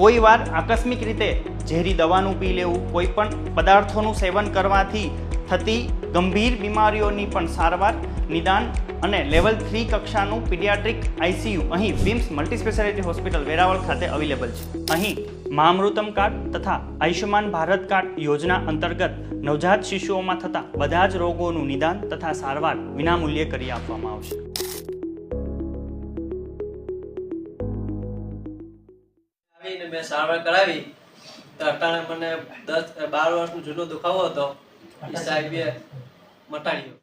કોઈ વાર આકસ્મિક રીતે ઝેરી દવાનું પી લેવું, કોઈ પણ પદાર્થોનું સેવન કરવાથી થતી ગંભીર બીમારીઓની પણ સારવાર, નિદાન અને લેવલ 3 કક્ષાનું પીડિયાટ્રિક આઈસીયુ અહીં Vims multi speciality hospital Veraval ખાતે અવેલેબલ છે. અહીં મહામૃતમ કાર્ડ તથા આયુષ્યમાન ભારત કાર્ડ યોજના અંતર્ગત નવજાત શિશુઓમાં થતા બધા જ રોગોનું નિદાન તથા સારવાર વિનામૂલ્યે કરી આપવામાં આવશે. મેં સારવાર કરાવી તો અટાણે મને 10-12 વર્ષનો જૂનો દુખાવો હતો, એ સાહેબે મટાડ્યો.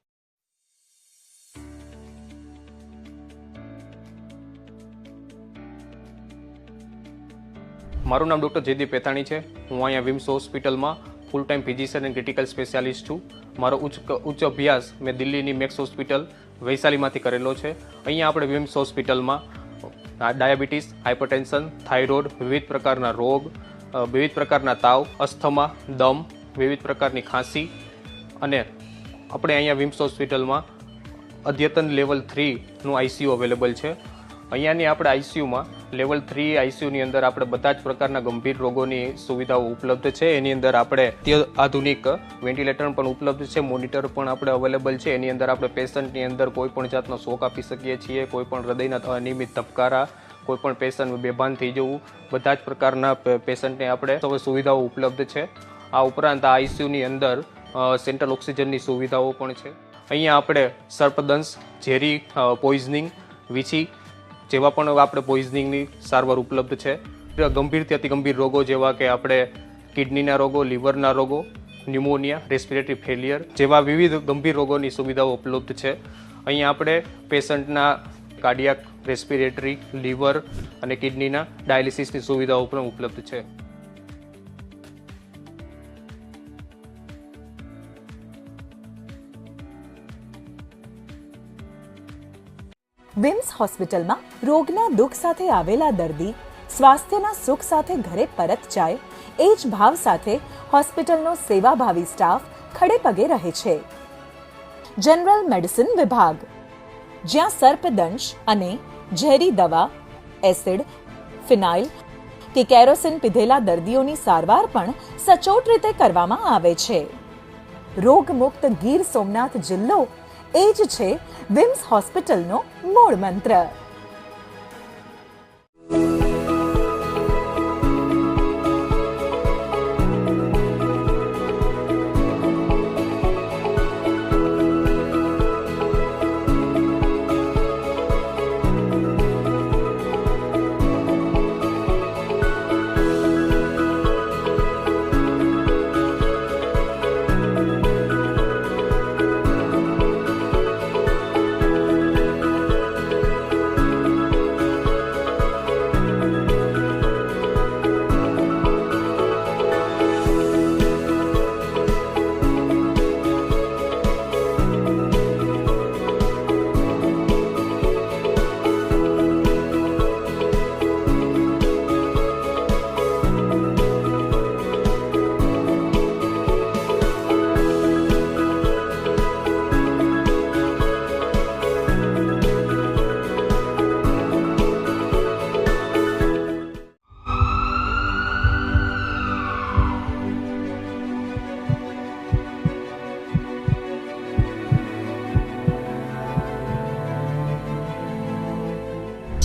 મારું નામ ડૉક્ટર જયદીપ પેથાણી છે. હું અહીંયા વિમ્સ હોસ્પિટલમાં full time physician and critical specialist છું. મારો ઉચ્ચ અભ્યાસ મેં દિલ્હીની મેક્સ હોસ્પિટલ વૈશાલીમાંથી કરેલો છે. અહીંયા આપણે વિમ્સ હોસ્પિટલમાં ડાયાબિટીસ, હાઇપરટેન્શન, થાઇરોઇડ, વિવિધ પ્રકારના રોગ, વિવિધ પ્રકારના તાવ, અસ્થમા, દમ, વિવિધ પ્રકારની ખાંસી અને આપણે અહીંયા વિમ્સ હોસ્પિટલમાં અદ્યતન લેવલ 3નું આઈસીયુ અવેલેબલ છે. અહીંયાની આપણે આઈસીયુમાં લેવલ 3 આઈસીયુની અંદર આપણે બધા જ પ્રકારના ગંભીર રોગોની સુવિધાઓ ઉપલબ્ધ છે. એની અંદર આપણે આધુનિક વેન્ટિલેટર પણ ઉપલબ્ધ છે, મોનિટર પણ આપણે અવેલેબલ છે. એની અંદર આપણે પેશન્ટની અંદર કોઈ પણ જાતનો શોક આપી શકીએ છીએ, કોઈ પણ હૃદયના અનિયમિત ધબકારા, કોઈ પણ પેશન્ટ બેભાન થઈ જવું, બધા જ પ્રકારના પેશન્ટને આપણે સૌ સુવિધાઓ ઉપલબ્ધ છે. આ ઉપરાંત આ આઈસીયુની અંદર સેન્ટ્રલ ઓક્સિજનની સુવિધાઓ પણ છે. અહીંયા આપણે સર્પદંશ, ઝેરી પોઈઝનિંગ, વીછી જેવા પણ આપણે પોઈઝનિંગની સારવાર ઉપલબ્ધ છે. ગંભીરથી અતિ ગંભીર રોગો જેવા કે આપણે કિડનીના રોગો, લીવરના રોગો, ન્યુમોનિયા, રેસ્પિરેટરી ફેલિયર જેવા વિવિધ ગંભીર રોગોની સુવિધાઓ ઉપલબ્ધ છે. અહીંયા આપણે પેશન્ટના કાર્ડિયાક, રેસ્પિરેટરી, લીવર અને કિડનીના ડાયાલિસિસની સુવિધાઓ પણ ઉપલબ્ધ છે. વિમ્સ હોસ્પિટલમાં રોગના દુઃખ સાથે આવેલા દર્દી સ્વાસ્થ્યના સુખ સાથે ઘરે પરત જાય એ જ ભાવ સાથે હોસ્પિટલનો સેવાભાવી સ્ટાફ ખડે પગે રહે છે. જનરલ મેડિસિન વિભાગ, જ્યાં સર્પદંશ અને ઝેરી દવા, એસિડ, ફિનાઇલ કે કેરોસીન પીધેલા દર્દીઓની સારવાર પણ સચોટ રીતે કરવામાં આવે છે. રોગમુક્ત ગીર સોમનાથ જિલ્લો એ જ છે વિમ્સ હોસ્પિટલનો મૂળ મંત્ર.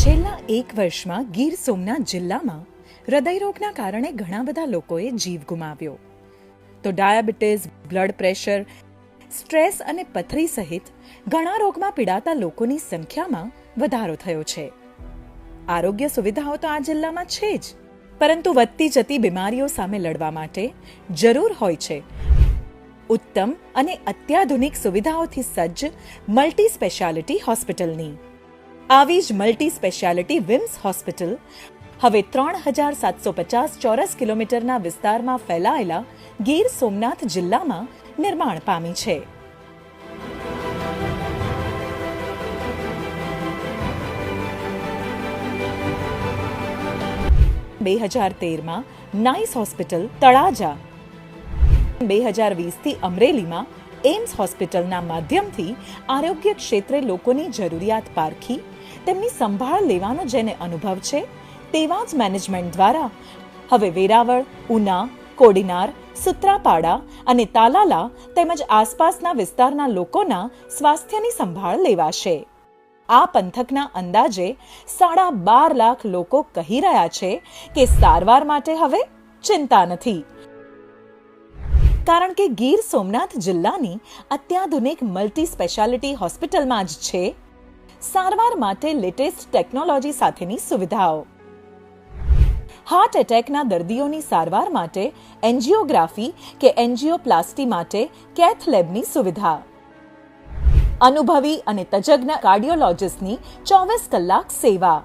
છેલ્લા એક વર્ષમાં ગીર સોમનાથ જિલ્લામાં હૃદયરોગના કારણે ઘણા બધા લોકોએ જીવ ગુમાવ્યો. તો ડાયાબિટીસ, બ્લડ પ્રેશર, સ્ટ્રેસ અને પથરી સહિત ઘણા રોગમાં પીડાતા લોકોની સંખ્યામાં વધારો થયો છે. આરોગ્ય સુવિધાઓ તો આ જિલ્લામાં છે જ, પરંતુ વધતી જતી બીમારીઓ સામે લડવા માટે જરૂર હોય છે ઉત્તમ અને અત્યાધુનિક સુવિધાઓથી સજ્જ મલ્ટી સ્પેશિયાલિટી હોસ્પિટલની. આવી જ મલ્ટી સ્પેશિયાલિટી વિમ્સ હોસ્પિટલ હવે 3750 ચોરસ કિલોમીટરના વિસ્તારમાં ફેલાયેલા ગીર સોમનાથ જિલ્લામાં નિર્માણ પામી છે. 2013માં નાઇસ હોસ્પિટલ તળાજા, 2020થી અમરેલીમાં એમ્સ હોસ્પિટલના માધ્યમથી આરોગ્ય ક્ષેત્રે લોકોની જરૂરિયાત પારખી તેમની સંભાળ લેવાનો જેને અનુભવ છે તેવા જ મેનેજમેન્ટ દ્વારા હવે વેરાવળ, ઉના, કોડીનાર, સુત્રાપાડા અને તાલાલા તેમજ આસપાસના વિસ્તારના લોકોના સ્વાસ્થ્યની સંભાળ લેવાશે. આ પંથકના અંદાજે 12.5 લાખ લોકો કહી રહ્યા છે કે સારવાર માટે હવે ચિંતા નથી, કારણ કે ગીર સોમનાથ જિલ્લાની અત્યાધુનિક મલ્ટી સ્પેશિયાલિટી હોસ્પિટલમાં જ છે સારવાર માટે લેટેસ્ટ ટેકનોલોજી સાથેની સુવિધાઓ. હાર્ટ એટેકના દર્દીઓની સારવાર માટે એન્જિયોગ્રાફી કે એન્જિયોપ્લાસ્ટી માટે કેથ લેબની સુવિધા. અનુભવી અને તજજ્ઞ કાર્ડિયોલોજિસ્ટની 24 કલાક સેવા.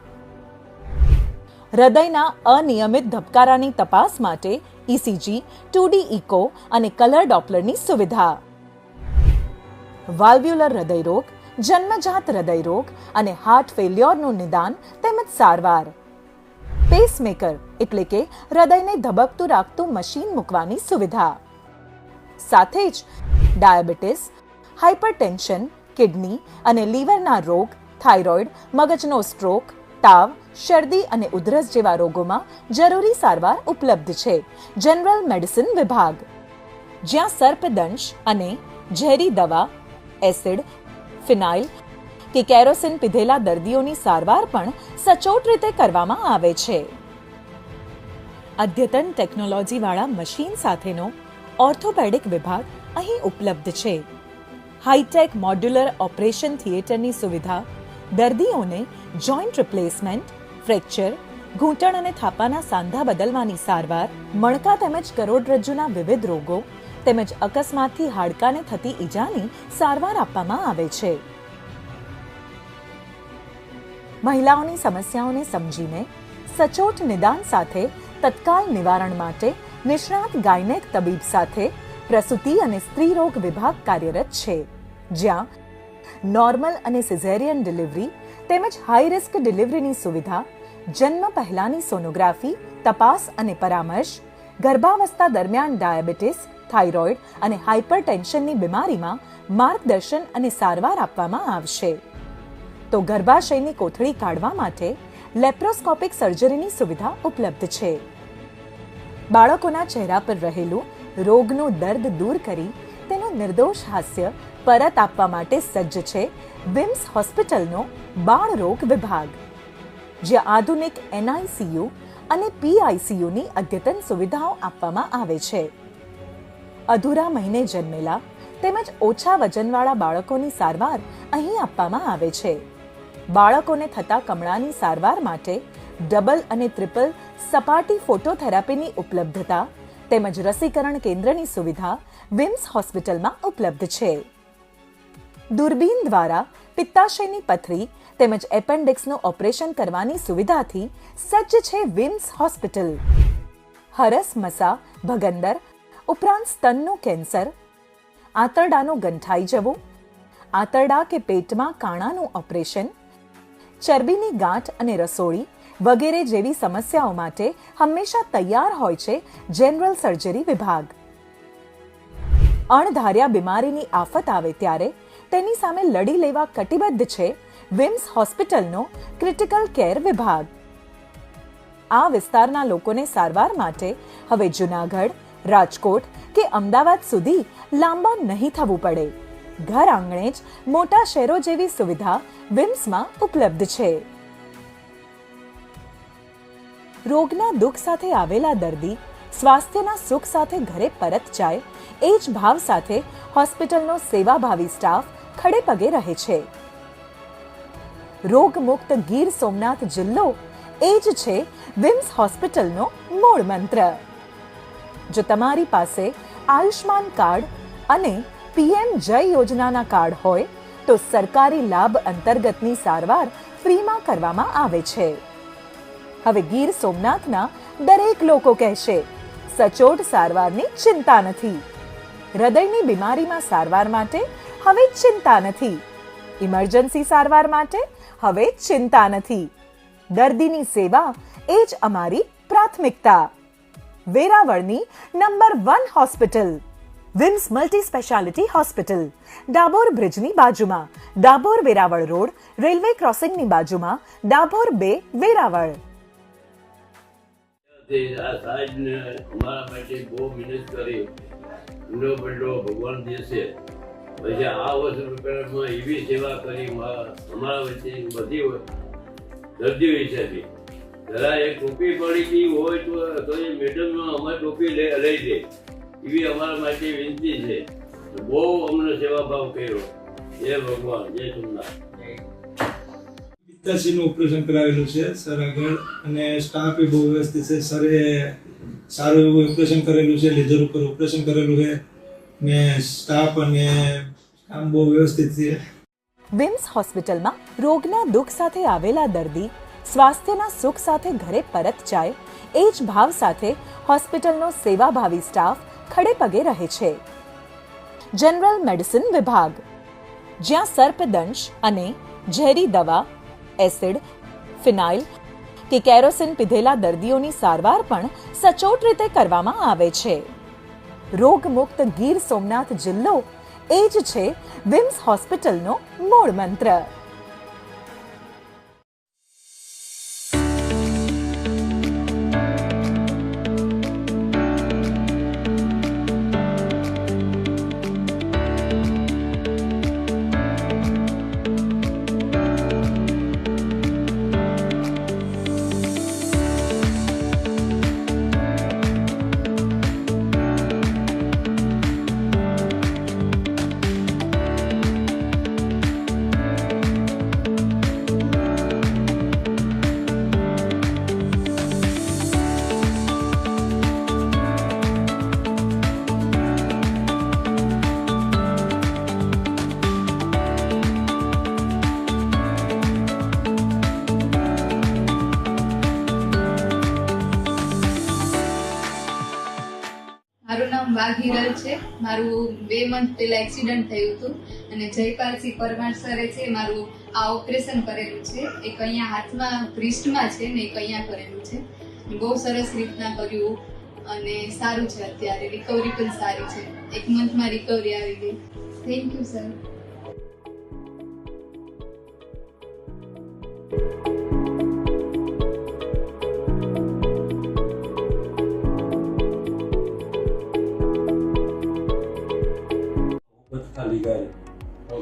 હૃદયના અનિયમિત ધબકારાની તપાસ માટે ઇસીજી, 2D ઇકો અને કલર ડોપલરની સુવિધા. વાલ્વ્યુલર હૃદયરોગ, જન્મજાત હૃદયરોગ અને હાર્ટ ફેલ્યોરનું નિદાન તેમજ સારવાર. પેસમેકર એટલે કે હૃદયને ધબકતું રાખતું મશીન મૂકવાની સુવિધા. સાથે જ ડાયાબિટીસ, હાઇપરટેન્શન, કિડની અને લીવરના રોગ, થાઇરોઇડ, મગજનો સ્ટ્રોક, તાવ, શરદી અને ઉધરસ જેવા રોગોમાં જરૂરી સારવાર ઉપલબ્ધ છે. જનરલ મેડિસિન વિભાગ, જ્યાં સર્પદંશ અને ઝેરી દવા, એસિડ, ફિનાઇલ કે કેરોસીન પીધેલા દર્દીઓની સારવાર પણ સચોટ રીતે કરવામાં આવે છે. અદ્યતન ટેકનોલોજીવાળા મશીન સાથેનો ઓર્થોપેડિક વિભાગ અહીં ઉપલબ્ધ છે. હાઈટેક મોડ્યુલર ઓપરેશન થિયેટરની સુવિધા દર્દીઓને જોઈન્ટ રિપ્લેસમેન્ટ, ફ્રેક્ચર, ઘૂંટણ અને થાપાના સાંધા બદલવાની સારવાર, મણકા તેમજ કરોડરજ્જુના વિવિધ રોગો તેમજ અકસ્માતથી હાડકાને થતી ઈજાની સારવાર આપવામાં આવે છે. મહિલાઓની સમસ્યાઓને સમજીને સચોટ નિદાન સાથે તત્કાલ નિવારણ માટે નિષ્ણાત ગાયનેક તબીબ સાથે પ્રસૂતિ અને સ્ત્રી રોગ વિભાગ કાર્યરત છે, જ્યાં નોર્મલ અને સિઝેરિયન ડિલિવરી તેમજ હાઈ રિસ્ક ડિલિવરીની સુવિધા, જન્મ પહેલાની સોનોગ્રાફી, તપાસ અને પરામર્શ, ગર્ભાવસ્થા દરમિયાન ડાયાબિટીસ, થાઇરોઇડ અને હાઇપરટેન્શનની બીમારીમાં માર્ગદર્શન અને સારવાર આપવામાં આવશે. તો ગર્ભાશયની કોથળી કાઢવા માટે લેપ્રોસ્કોપિક સર્જરીની સુવિધા ઉપલબ્ધ છે. બાળકોના ચહેરા પર રહેલું રોગનું દર્દ દૂર કરી તેનું નિર્દોષ હાસ્ય પરત આપવા માટે સજ્જ છે વિમ્સ હોસ્પિટલનો બાળ રોગ વિભાગ, જ્યાં આધુનિક NICU અને PICUની અદ્યતન સુવિધાઓ આપવામાં આવે છે. અધૂરા મહિને જન્મેલા તેમજ ઓછા વજનવાળા બાળકોની સારવાર અહીં આપવામાં આવે છે. બાળકોને થતા કમળાની સારવાર માટે ડબલ અને ટ્રિપલ સપાટી ફોટોથેરાપીની ઉપલબ્ધતા તેમજ રસીકરણ કેન્દ્રની સુવિધા વિમ્સ હોસ્પિટલમાં ઉપલબ્ધ છે. દૂરબીન દ્વારા પિત્તાશયની પથરી તેમજ એપેન્ડિક્સનું ઓપરેશન કરવાની સુવિધાથી સજ્જ છે વિમ્સ હોસ્પિટલ. હરસ, મસા, ભગંદર ઉપરાંત સ્તનનું કેન્સર, આંતરડાનું ગંઠાઈ જવું, આંતરડા કે પેટમાં કાણાનું ઓપરેશન, ચરબીની ગાંઠ અને રસોળી વગેરે જેવી સમસ્યાઓ માટે હંમેશા તૈયાર હોય છે જનરલ સર્જરી વિભાગ. અણધાર્યા બીમારીની આફત આવે ત્યારે તેની સામે લડી લેવા કટિબદ્ધ છે વિમ્સ હોસ્પિટલનો ક્રિટિકલ કેર વિભાગ. આ વિસ્તારના લોકોને સારવાર માટે હવે જૂનાગઢ, રાજકોટ કે અમદાવાદ સુધી લાંબા નહીં થવું પડે. ઘર આંગણે જ મોટા શહેરો જેવી સુવિધા વિમ્સમાં ઉપલબ્ધ છે. રોગના દુઃખ સાથે આવેલા દર્દી સ્વાસ્થ્યના સુખ સાથે ઘરે પરત જાય એ જ ભાવ સાથે હોસ્પિટલનો સેવાભાવી સ્ટાફ ખડે પગે રહે છે. રોગમુક્ત ગીર સોમનાથ જિલ્લો એ જ છે વિમ્સ હોસ્પિટલનો મૂળ મંત્ર. જો તમારી પાસે આયુષ્માન કાર્ડ અને PM જય યોજનાના કાર્ડ હોય તો સરકારી લાભ અંતર્ગતની સારવાર ફ્રીમાં કરવામાં આવે છે. હવે ગીર સોમનાથના દરેક લોકો કહેશે, સચોટ સારવારની ચિંતા નથી. હૃદયની બીમારીમાં સારવાર માટે હવે ચિંતા નથી. ઇમરજન્સી સારવાર માટે હવે ચિંતા નથી. દર્દીની સેવા એ જ અમારી પ્રાથમિકતા. વેરાવળની number 1 hospital Vims multi speciality hospital, Dabor બ્રિજની બાજુમાં, ડાબોર વેરાવળ રોડ, રેલવે ક્રોસિંગની બાજુમાં, ડાબોર 2, વેરાવળ. આ સાહેબને અમારા માટે બહુ મહેનત કરી, ઊંડો પડો ભગવાન દેશે. પછી આ હોસ્પિટલમાં એવી સેવા કરી અમારા વચ્ચે બધી દર્દીઓ હિસાબે. જરા એક ટોપી પડી ગઈ હોય તો એ મેડમ અમારી ટોપી લઈ દે એવી અમારા માટે વિનંતી છે. બહુ અમને સેવા ભાવ કર્યો. જય ભગવાન, જય સોમનાથ. પિત્તાશયનું ઓપરેશન કરાવેલું છે સર આગળ, અને સ્ટાફ એ બહુ વ્યવસ્થિત છે. સરે સારું એવું ઓપરેશન કરેલું છે, લેઝર ઉપર ઓપરેશન કરેલું છે ને સ્ટાફ અને કામ બહુ વ્યવસ્થિત છે. વિમ્સ હોસ્પિટલમાં રોગના દુઃખ સાથે આવેલા દર્દી સ્વાસ્થ્યના સુખ સાથે ઘરે પરત જાય એ જ ભાવ સાથે હોસ્પિટલનો સેવાભાવી સ્ટાફ ખડે પગે રહે છે. જનરલ મેડિસિન વિભાગ, જ્યાં સર્પદંશ અને ઝેરી દવા, એસિડ, ફિનાઇલ કે કેરોસીન પીધેલા દર્દીઓની સારવાર પણ સચોટ રીતે કરવામાં આવે છે. રોગમુક્ત ગીર સોમનાથ જિલ્લો એ જ છે વિમ્સ હોસ્પિટલનો મૂળ મંત્ર. મારું નામ વાઘીરલ છે. મારું 2 મંથ પહેલા એક્સિડન્ટ થયું હતું અને જયપાલસિંહ પરમાર સરે છે મારું આ ઓપરેશન કરેલું છે. એક અહીંયા હાથમાં રિસ્ટમાં છે ને એક અહીંયા કરેલું છે. બહુ સરસ રીતના કર્યું અને સારું છે. અત્યારે રિકવરી પણ સારી છે. 1 મંથમાં રિકવરી આવી ગઈ. Thank you sir.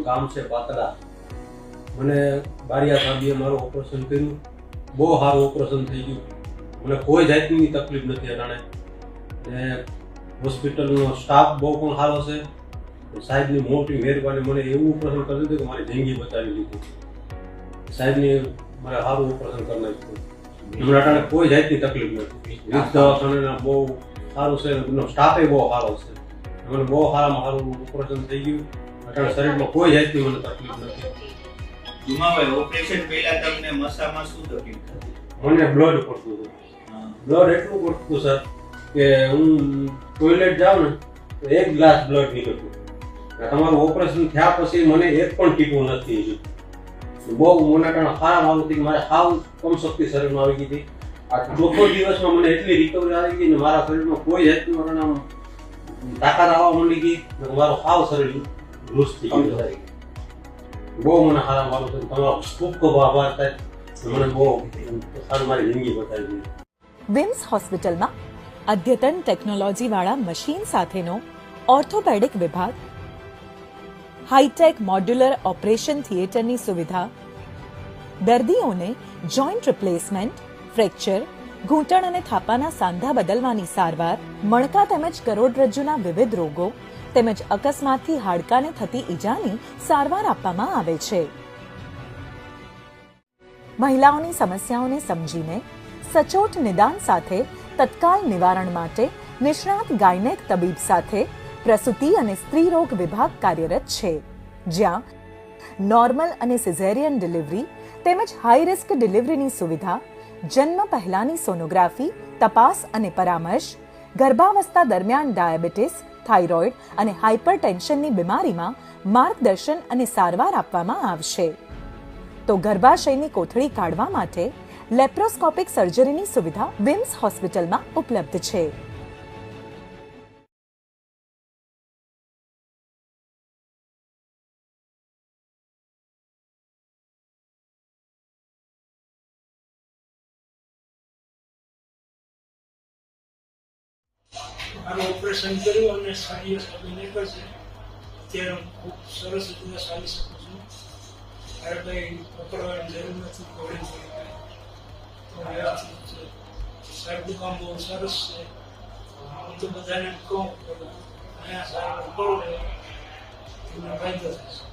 ગામ છે પાતળા. મને બારિયા સાહેબે મારું ઓપરેશન કર્યું. બહુ સારું ઓપરેશન થઈ ગયું. મને કોઈ જાતની તકલીફ નથી અટાણે. ને હોસ્પિટલનો સ્ટાફ બહુ પણ સારો છે. સાહેબની મોટી મહેરબાની. મને એવું ઓપરેશન કરી દીધું કે મારી જિંદગી બચાવી લીધી. સાહેબની મારે સારું ઓપરેશન કરી નાખ્યું. મને અટાણે કોઈ જાતની તકલીફ નથી. વિવિધ દવાખાના બહુ સારું છે. એનો સ્ટાફે બહુ સારો છે. મને બહુ સારામાં સારું ઓપરેશન થઈ ગયું. અટાણે શરીરમાં કોઈ જાતની મને તકલીફ નથી. જુમાભાઈ, ઓપરેશન પહેલા તમને મસામાં શું તકલીફ થતી? મને બ્લડ પડતું હતું. બ્લડ એટલું પડતું સર કે હું ટોયલેટ જાઉં ને તો 1 ગ્લાસ બ્લડ નીકળતું. તમારું ઓપરેશન થયા પછી મને એક પણ ટીપું નથી હજુ. બહુ મને અટાણે સારા મારું હતી કે મારે સાવ કમ શક્તિ શરીરમાં આવી ગઈ હતી. આ ચોથો દિવસમાં મને એટલી રિકવરી આવી ગઈ ને મારા શરીરમાં કોઈ જાતનું મને તાકાત આવવા માંડી ગઈ. મારું સાવ શરીર લૂઝ થઈ ગયું. બહુ મને સારા મારું છે. તમારો ખૂબ ખૂબ આભાર થાય. મને બહુ સારું મારી જિંદગી બતાવી દીધી. વિમ્સ હોસ્પિટલમાં અદ્યતન ટેકનોલોજીવાળા મશીન સાથેનો ઓર્થોપેડિક વિભાગ, હાઈટેક મોડ્યુલર ઓપરેશન થિયેટરની સુવિધા, દર્દીઓને જોઈન્ટ રિપ્લેસમેન્ટ, ફ્રેક્ચર, ઘૂંટણ અને થાપાના સાંધા બદલવાની સારવાર, મણકા તેમજ કરોડરજ્જુના વિવિધ રોગો તેમજ અકસ્માતથી હાડકાને થતી ઈજાની સારવાર આપવામાં આવે છે. મહિલાઓની સમસ્યાઓને સમજીને સચોટ નિદાન સાથે તત્કાલ નિવારણ માટે નિષ્ણાત ગાયનેક તબીબ સાથે પ્રસૂતિ અને સ્ત્રી રોગ વિભાગ કાર્યરત છે, જ્યાં નોર્મલ અને સિઝેરિયન ડિલિવરી તેમજ હાઈ રિસ્ક ડિલિવરીની સુવિધા, જન્મ પહેલાની સોનોગ્રાફી, તપાસ અને પરામર્શ, ગર્ભાવસ્થા દરમિયાન ડાયાબિટીસ, થાઇરોઇડ અને હાઇપરટેન્શનની બીમારીમાં માર્ગદર્શન અને સારવાર આપવામાં આવશે. તો ગર્ભાશયની કોથળી કાઢવા માટે લેપ્રોસ્કોપિક સર્જરીની સુવિધા વિમ્સ હોસ્પિટલમાં ઉપલબ્ધ છે. મારું ઓપરેશન કર્યું અને 6 દિવસ નીકળ છે. અત્યારે હું ખૂબ સરસ રીતે ચાલી શકું છું. મારે કંઈ પકડવાની જરૂર નથી. સાહેબનું કામ બહુ સરસ છે. હું તો બધાને કહું કે અહીંયા સારું કરો તમને ફાયદો થશે.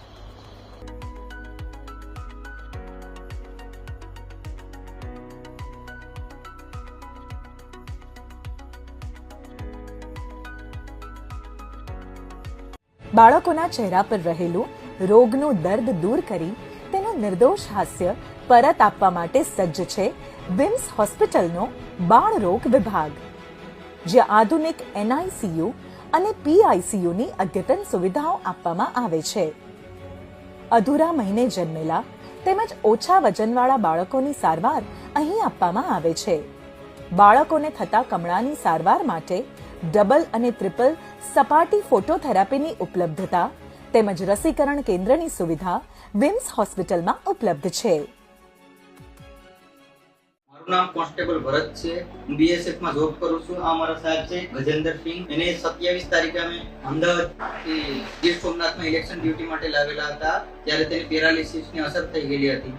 બાળકોના ચહેરા પર રહેલું રોગનું દર્દ દૂર કરી તેનું નિર્દોષ હાસ્ય પરત આપવા માટે સજ્જ છે વિમ્સ હોસ્પિટલનો બાળ રોગ વિભાગ, જ્યાં આધુનિક NICU અને PICUની અદ્યતન સુવિધાઓ આપવામાં આવે છે. અધૂરા મહિને જન્મેલા તેમજ ઓછા વજનવાળા બાળકોની સારવાર અહીં આપવામાં આવે છે. બાળકોને થતા કમળાની સારવાર માટે ડબલ અને ટ્રિપલ સપાટી ફોટોથેરાપીની ઉપલબ્ધતા તેમજ રસીકરણ કેન્દ્રની સુવિધા વિમ્સ હોસ્પિટલમાં ઉપલબ્ધ છે. મારું નામ કોન્સ્ટેબલ ભરત છે. હું BSF માં જોબ કરું છું. આ મારા સાહેબ છે ગજેન્દ્રસિંહ. એને 27 તારીખે અમે અમદાવાદથી ગીર સોમનાથમાં ઇલેક્શન ડ્યુટી માટે લાવેલા હતા. ત્યારે તેને પેરાલિસિસની અસર થઈ ગયેલી હતી.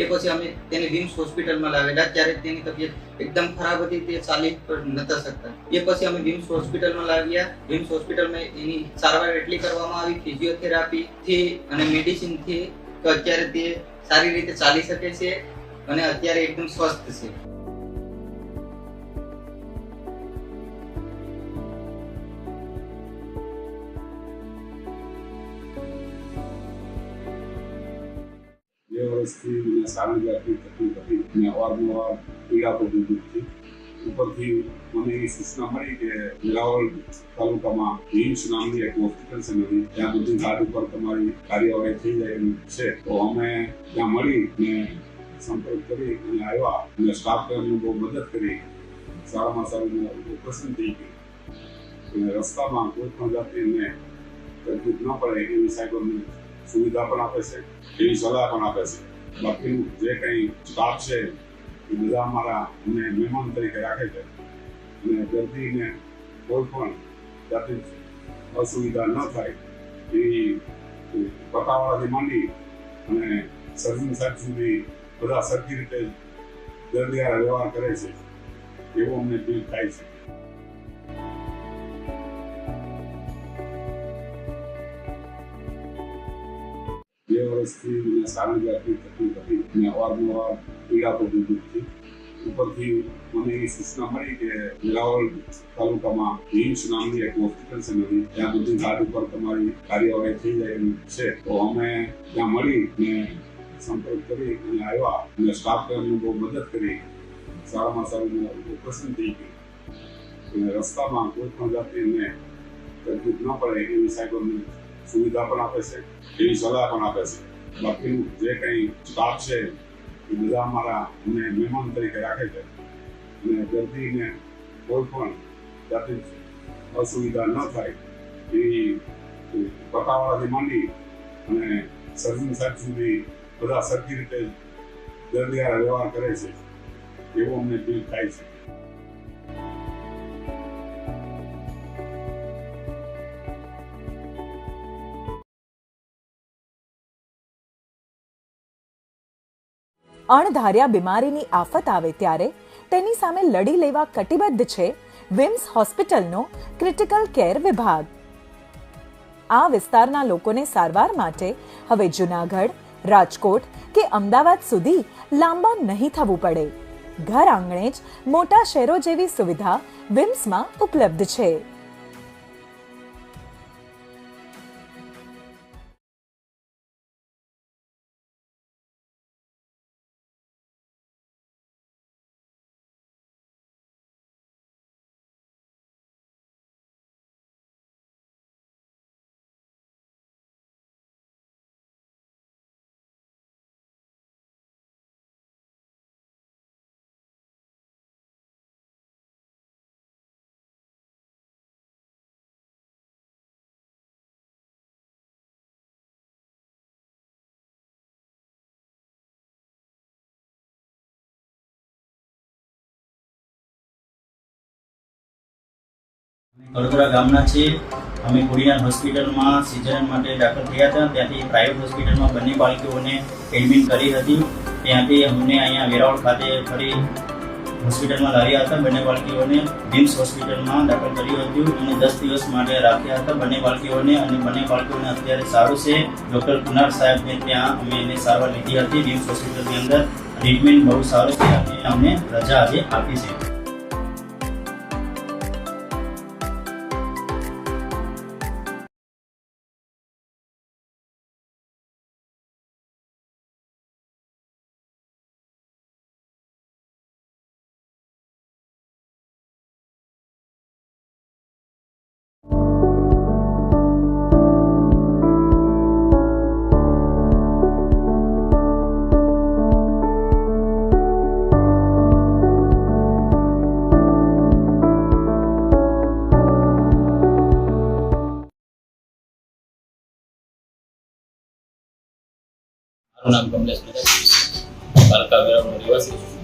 એ પછી અમે તેને વિમ્સ હોસ્પિટલમાં લાવેલા. ત્યારે તેની તબિયત એકદમ ખરાબ હતી. તે ચાલી નતા શકતા. એ પછી અમે વિમ્સ હોસ્પિટલમાં લાવ્યા. વિમ્સ હોસ્પિટલમાં એની સારવાર એટલી કરવામાં આવી ફિઝિયોથેરાપીથી અને મેડિસિનથી તો અત્યારે તે સારી રીતે ચાલી શકે છે અને અત્યારે એકદમ સ્વસ્થ છે. વર્ષથી મને સારી જાતની તકલીફ હતી અને અવારનવાર પીડા પડતી હતી. ઉપરથી મને એવી સૂચના મળી કે વેરાવળ તાલુકામાં વિમ્સ નામની એક હોસ્પિટલ છે નવી, ત્યાં બધી કાર્ડ ઉપર તમારી કાર્યવાહી થઈ જાય એમ છે. તો અમે ત્યાં મળી ને સંપર્ક કરી અને આવ્યા અને સ્ટાફ અમને બહુ મદદ કરી. સારામાં સારું ઓપરેશન થઈ ગયું અને રસ્તામાં કોઈ પણ જાતની તકલીફ ન પડે એવી સાહેબ અમને સુવિધા પણ આપે છે, એવી સલાહ પણ આપે છે. બાકીનું જે કંઈ સ્ટાફ છે એ બધા અમારા અમને મહેમાન તરીકે રાખે છે અને દર્દીને કોઈ પણ જાતની અસુવિધા ન થાય એવી પતાવાળાથી માંડી અને સર્જન સાહેબ સુધી બધા સરખી રીતે દર્દી વ્યવહાર કરે છે એવું અમને ફીલ થાય છે. બે વર્ષથી મને સારી જાતની તકલીફ હતી અને અવારનવાર પીડા પડતી હતી. ઉપરથી મને એવી સૂચના મળી કે વેરાવળ તાલુકામાં વિમ્સ નામની એક હોસ્પિટલ છે નવી, ત્યાં બધી કાર્ડ ઉપર તમારી કાર્યવાહી થઈ જાય એમ છે. તો અમે ત્યાં મળી ને સંપર્ક કરી અને આવ્યા અને સ્ટાફ અમને બહુ મદદ કરી. સારામાં સારું ઓપરેશન થઈ ગયું અને રસ્તામાં કોઈ પણ જાતની તકલીફ ન પડે એવી સાહેબ અમને સુવિધા પણ આપે છે, એવી સલાહ પણ આપે છે. બાકીનું જે કંઈ સ્ટાફ છે એ બધા અમારા અમને મહેમાન તરીકે રાખે છે અને દર્દીને કોઈ પણ જાતની અસુવિધા ન થાય એવી પતાવાળાથી માંડી અને સર્જન સાહેબ સુધી બધા સરખી રીતે દર્દી વ્યવહાર કરે છે એવું અમને ફીલ થાય છે. અણધાર્યા બીમારીની આફત આવે ત્યારે તેની સામે લડી લેવા કટિબદ્ધ છે વિમ્સ હોસ્પિટલનો ક્રિટિકલ કેર વિભાગ. આ વિસ્તારના લોકોને સારવાર માટે હવે જૂનાગઢ, રાજકોટ કે અમદાવાદ સુધી લાંબા નહીં થવું પડે. ઘર આંગણે જ મોટા શહેરો જેવી સુવિધા વિમ્સમાં ઉપલબ્ધ છે. કડોદરા ગામના છે. અમે ખોડિયાર હોસ્પિટલમાં સિઝન માટે દાખલ થયા હતા. ત્યાંથી પ્રાઇવેટ હોસ્પિટલમાં બંને બાળકીઓને એડમિટ કરી હતી. ત્યાંથી અમને અહીંયા વેરાવળ ખાતે ફરી હોસ્પિટલમાં લાવ્યા હતા. બંને બાળકીઓને વિમ્સ હોસ્પિટલમાં દાખલ કર્યું હતું અને 10 દિવસ માટે રાખ્યા હતા બંને બાળકીઓને. અને બંને બાળકીઓને અત્યારે સારું છે. ડૉક્ટર કુનાલ સાહેબને ત્યાં અમે એને સારવાર લીધી હતી વિમ્સ હોસ્પિટલની અંદર. ટ્રીટમેન્ટ બહુ સારું છે અને અમને રજા આજે આપી છે. મારું નામ કમલેશ મહેતા, પાલકા વેરાવળનો રહેવાસી છું.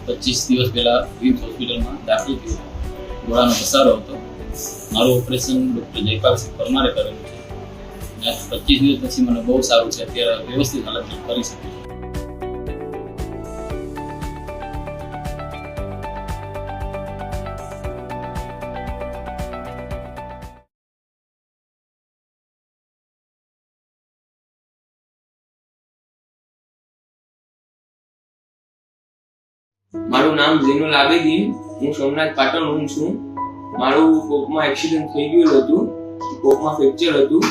25 દિવસ પહેલા વિમ્સ હોસ્પિટલમાં દાખલ થયો. ગોળાનો ઘસારો હતો. મારું ઓપરેશન ડૉક્ટર જયપાલસિંહ પરમારે કરેલું છે. 25 દિવસ પછી મને બહુ સારું છે. અત્યારે વ્યવસ્થિત હાલત કરી શકું છું. મારું નામ ઝૈનુલ આબેદીન, હું સોમનાથ પાટણ છું. મારું કોકમાં એક્સિડન્ટ થઈ ગયેલું હતું. કોકમાં ફ્રેક્ચર હતું.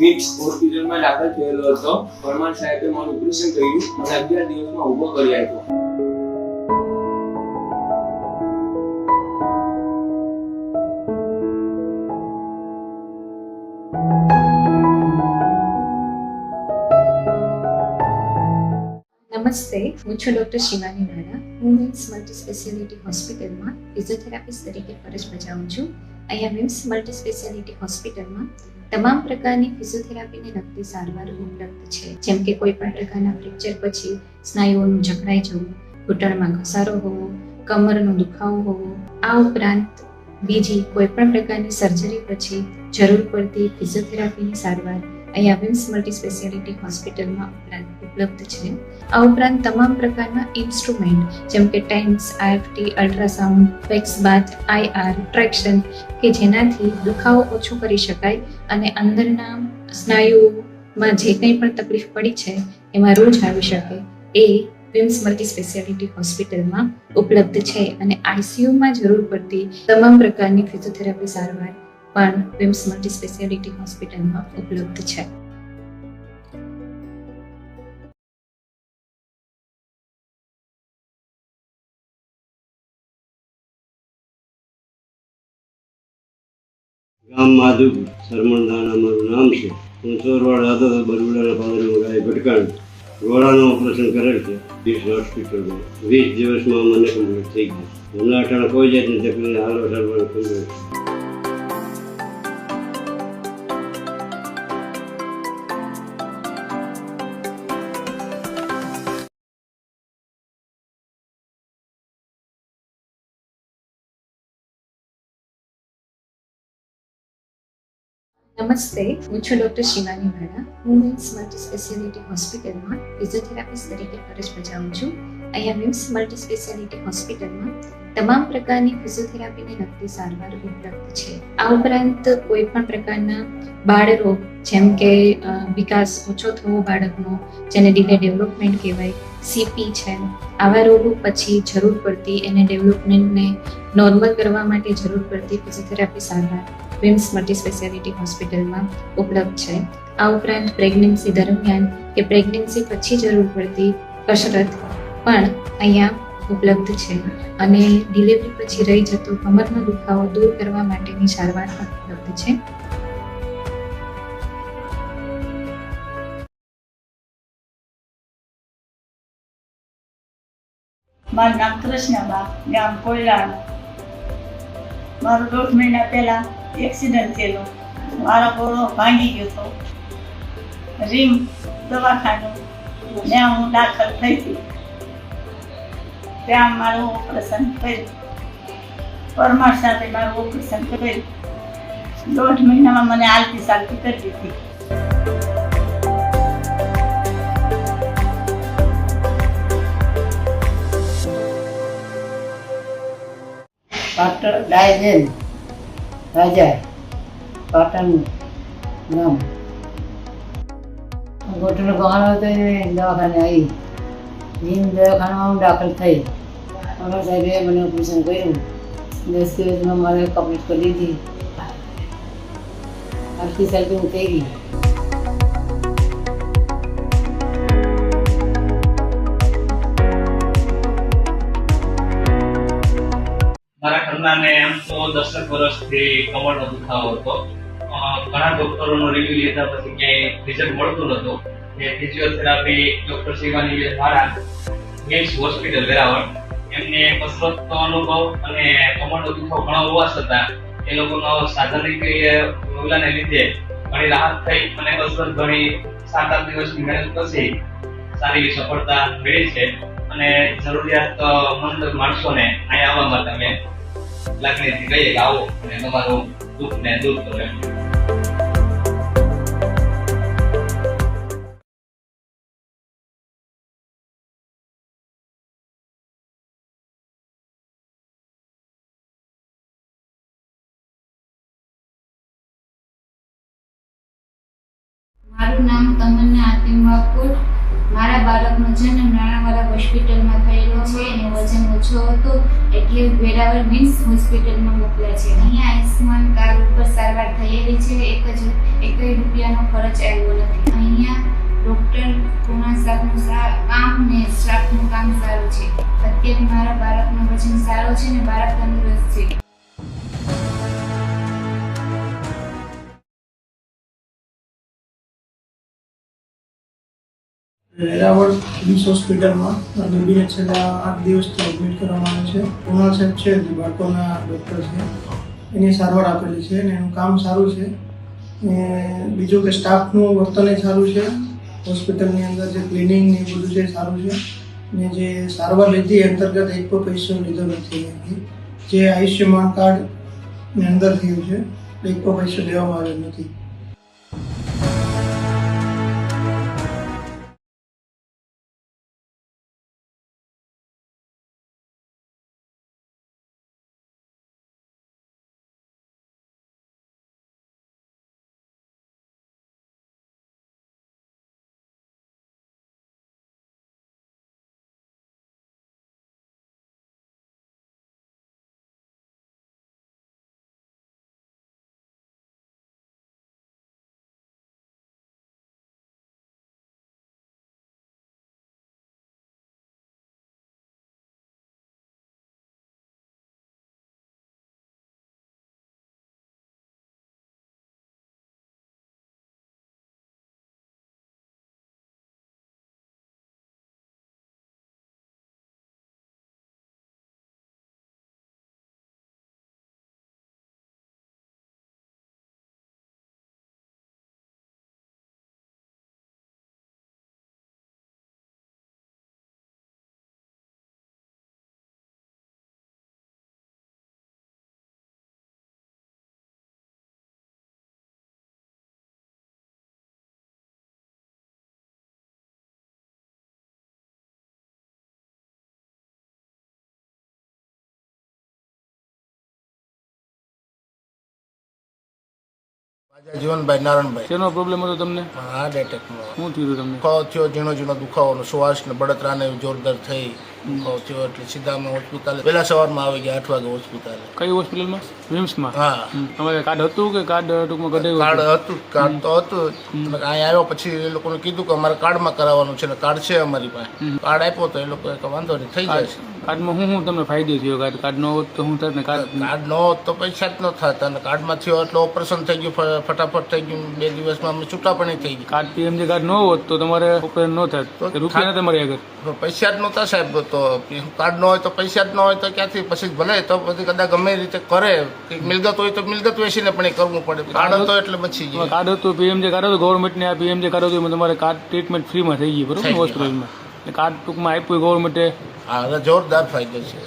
વિમ્સ હોસ્પિટલમાં દાખલ થયેલો હતો. પરમાર સાહેબે મારું ઓપરેશન કર્યું. મને 11 દિવસમાં ઊભો કરી આપ્યો. નમસ્તે, હું છું ડૉક્ટર શિવાની વાળા. હું વિમ્સ મલ્ટી સ્પેશિયાલિટી હોસ્પિટલમાં ફિઝિયોથેરાપિસ્ટ તરીકે ફરજ બજાવું છું. અહીંયા વિમ્સ મલ્ટી સ્પેશિયાલિટી હોસ્પિટલમાં તમામ પ્રકારની ફિઝિયોથેરાપીને લગતી સારવાર ઉપલબ્ધ છે, જેમ કે કોઈ પણ પ્રકારના ફ્રેક્ચર પછી સ્નાયુઓનું જકડાઈ જવું, ઘૂંટણમાં ઘસારો હોવો, કમરનો દુખાવો હોવો, આ ઉપરાંત બીજી કોઈ પણ પ્રકારની સર્જરી પછી જરૂર પડતી ફિઝિયોથેરાપીની સારવાર અહીંયા વિમ્સ મલ્ટી સ્પેશિયાલિટી હોસ્પિટલમાં ઉપલબ્ધ છે. આ ઉપરાંત તમામ પ્રકારના ઇન્સ્ટ્રુમેન્ટ જેમ કે ટેન્સ, આઈએફટી, અલ્ટ્રાસાઉન્ડ, વેક્સ બાથ, IR, ટ્રેક્શન કે જેનાથી દુખાવો ઓછો કરી શકાય અને અંદરના સ્નાયુઓમાં જે કંઈ પણ તકલીફ પડી છે એમાં રૂઝ આવી શકે એ વિમ્સ મલ્ટી સ્પેશિયાલિટી હોસ્પિટલમાં ઉપલબ્ધ છે. અને ICUમાં જરૂર પડતી તમામ પ્રકારની ફિઝિયોથેરાપી સારવાર પણ વિમ્સ મલ્ટી સ્પેશિયાલિટી હોસ્પિટલમાં ઉપલબ્ધ છે. ગામ માધુપુર, સરમણદાન અમારું નામ છે. હું ચોરવાડ હતો તો બરબુડાના પાદરમાં ગાય ભટકાણ ઘોડાનું ઓપરેશન કરેલ છે વિસ હોસ્પિટલમાં. 20 દિવસમાં મને કમ્પ્લીટ થઈ ગયું. હમણાં અટાણે કોઈ જાતની તકલીફ હાલવા ચાલવાનું કમ્પ્લીટ. નમસ્તે, હું છું ડૉક્ટર શિવાની વાળા. હું વિમ્સ મલ્ટી સ્પેશિયાલિટી હોસ્પિટલમાં ફિઝિયોથેરાપિસ્ટ તરીકે ફરજ બજાવું છું. અહીંયા વિમ્સ મલ્ટી સ્પેશિયાલિટી હોસ્પિટલમાં તમામ પ્રકારની ફિઝિયોથેરાપીને લગતી સારવાર ઉપલબ્ધ છે. આ ઉપરાંત કોઈ પણ પ્રકારના બાળરોગ જેમ કે વિકાસ ઓછો થવો બાળકનો, જેને ડીલે ડેવલપમેન્ટ કહેવાય, CP છે, આવા રોગો પછી જરૂર પડતી એને ડેવલપમેન્ટને નોર્મલ કરવા માટે જરૂર પડતી ફિઝિયોથેરાપી સારવાર વિમ્સ મલ્ટી સ્પેશિયાલિટી હોસ્પિટલમાં ઉપલબ્ધ છે. આ ઉપરાંત પ્રેગ્નન્સી દરમિયાન કે પ્રેગ્નન્સી પછી જરૂર પડતી કસરત પણ અહીંયા ઉપલબ્ધ છે. અને ડિલિવરી પછી રહી જતો કમરનો દુખાવો દૂર કરવા માટેની સારવાર પણ ઉપલબ્ધ છે. મારું નામ કૃષ્ણબા, ગામ કોયલાણ. મારું 1.5 મહિના પહેલા એક્સિડન્ટ થયેલો. મારો ઘોડો ભાંગી ગયો હતો. રીમ દવાખાનું ત્યાં હું દાખલ થઈ હતી. ત્યાં મારું ઓપરેશન કર્યું. પરમાર સાથે મારું ઓપરેશન કર્યું. 1.5 મહિનામાં મને હાલતી ચાલતી કરી દીધી. ડૉક્ટર ડાયજેન રાજા, પાટણ ગામ. ઘૂંટણનો બહાનો હતો એને દવાખાને આવી. જીમ દવાખાનામાં હું દાખલ થઈ. અમારા સાહેબે મને ઓપરેશન કર્યું. 10 દિવસમાં મારે કમ્પ્લીટ કરી દીધી. આટલી ચાલતી હું થઈ ગઈ. મારા ઘરનાને એમ તો 10 વર્ષથી કમરનો દુખાવો હતો. ઘણા ડોક્ટરોનો રિવ્યુ લીધા પછી ક્યાંય રિઝલ્ટ મળતું નહોતું. એ ફિઝિયોથેરાપી ડોક્ટર શિવાની વાળા વિમ્સ હોસ્પિટલ વેરાવળ, એમને કસરતનો અનુભવ અને કમરનો દુખાવો ઘણો હોવા છતાં એ લોકોનો સાધનિક ઓલાને લીધે ઘણી રાહત થઈ અને કસરત ઘણી 7-8 દિવસની મહેનત પછી સારી એવી સફળતા મળી છે. અને જરૂરિયાતમંદ માણસોને અહીંયા આવવા માટે અમે લાગણીથી કહીએ કે આવો અને તમારું દુઃખને દૂર કરો એમ. મારું નામ તમન્ના આતિમ વાકુર. મારા બાળકનો જન્મ નાણાવાલા હોસ્પિટલમાં થયેલો છે અને વજન ઓછો હતો એટલે વેરાવળ વિમ્સ હોસ્પિટલમાં મોકલ્યા છે. અહીંયા આયુષ્માન કાર્ડ ઉપર સારવાર થયેલી છે. એક રૂપિયાનો ખર્ચ આવ્યો નથી. અહીંયા ડૉક્ટર કુણાલ સાહેબનું કામ ને સ્ટાફનું કામ સારું છે. અત્યારે મારા બાળકનો વજન સારો છે ને બાળક તંદુરસ્ત છે. વેરાવળ વિમ્સ હોસ્પિટલમાં બેબીને છેલ્લા 8 દિવસથી એડમિટ કરવામાં આવે છે. કુણાલ સાહેબ છે જે બાળકોના ડૉક્ટર છે, એની સારવાર આપેલી છે અને એનું કામ સારું છે. બીજું કે સ્ટાફનું વર્તન એ સારું છે. હોસ્પિટલની અંદર જે ક્લિનિંગ ને એ બધું છે સારું છે ને જે સારવાર લીધી એ અંતર્ગત એક પણ પૈસો લીધો નથી. જે આયુષ્યમાન કાર્ડની અંદર થયું છે એક પણ પૈસો લેવામાં આવ્યો નથી. જીવનભાઈ નારણભાઈ. શેનો પ્રોબ્લેમ હતો તમને? હાર્ટ એટેકનો. શું થયું હતું તમને? દુખાવો થયો, ઝીણો દુખાવો, શ્વાસ ને બળતરાને જોરદાર થઈ દુખાવો થયો એટલે સીધા અમે હોસ્પિટલ પહેલા સવારમાં આવી ગયા 8 વાગે હોસ્પિટલ. કઈ હોસ્પિટલમાં? વિમ્સમાં. હા. તમારે કાર્ડ હતું કે કાર્ડ ટૂંકમાં કઢાવ્યું? કાર્ડ હતું, કાર્ડ તો હતું. અહીંયા આવ્યો પછી એ લોકોને કીધું કે અમારે કાર્ડમાં કરાવવાનું છે ને કાર્ડ છે અમારી પાસે. કાર્ડ આપ્યો તો એ લોકોએ કે વાંધો નહીં થઈ જાય છે. કાર્ડમાં શું તમને ફાયદો થયો? કાર્ડ ન હોત તો શું થાત ને? કાર્ડ ન હોત તો પૈસા જ ન થતા અને કાર્ડમાં થયો એટલે ઓપરેશન થઈ ગયું, ફટાફટ થઈ ગયું. 2 દિવસમાં અમે છૂટા પણ થઈ ગઈ. કાર્ડ પીએમજે કાર્ડ ન હોત તો તમારે ઓપરેશન ન થાત, રૂપિયા ન તમારી આગળ પૈસા જ નહોતા સાહેબ. તો કાર્ડ ન હોય તો પૈસા જ ન હોય તો ક્યાંથી પછી ભલે તો પછી કદાચ ગમે એ રીતે કરે, મિલકત હોય તો મિલકત વેચીને પણ એ કરવું પડે. કાર્ડ હતો એટલે બચી ગયું. કાર્ડ હતું, પીએમજે કાર્ડ હતું ગવર્મેન્ટને. આ પીએમજે કાર્ડ હતું એમાં તમારે કાર્ડ ટ્રીટમેન્ટ ફ્રીમાં થઈ ગઈ, બરોબર? હોસ્પિટલમાં કાર્ડ ટૂંકમાં આપ્યું ગવર્મેન્ટે. હા, જોરદાર ફાયદો છે.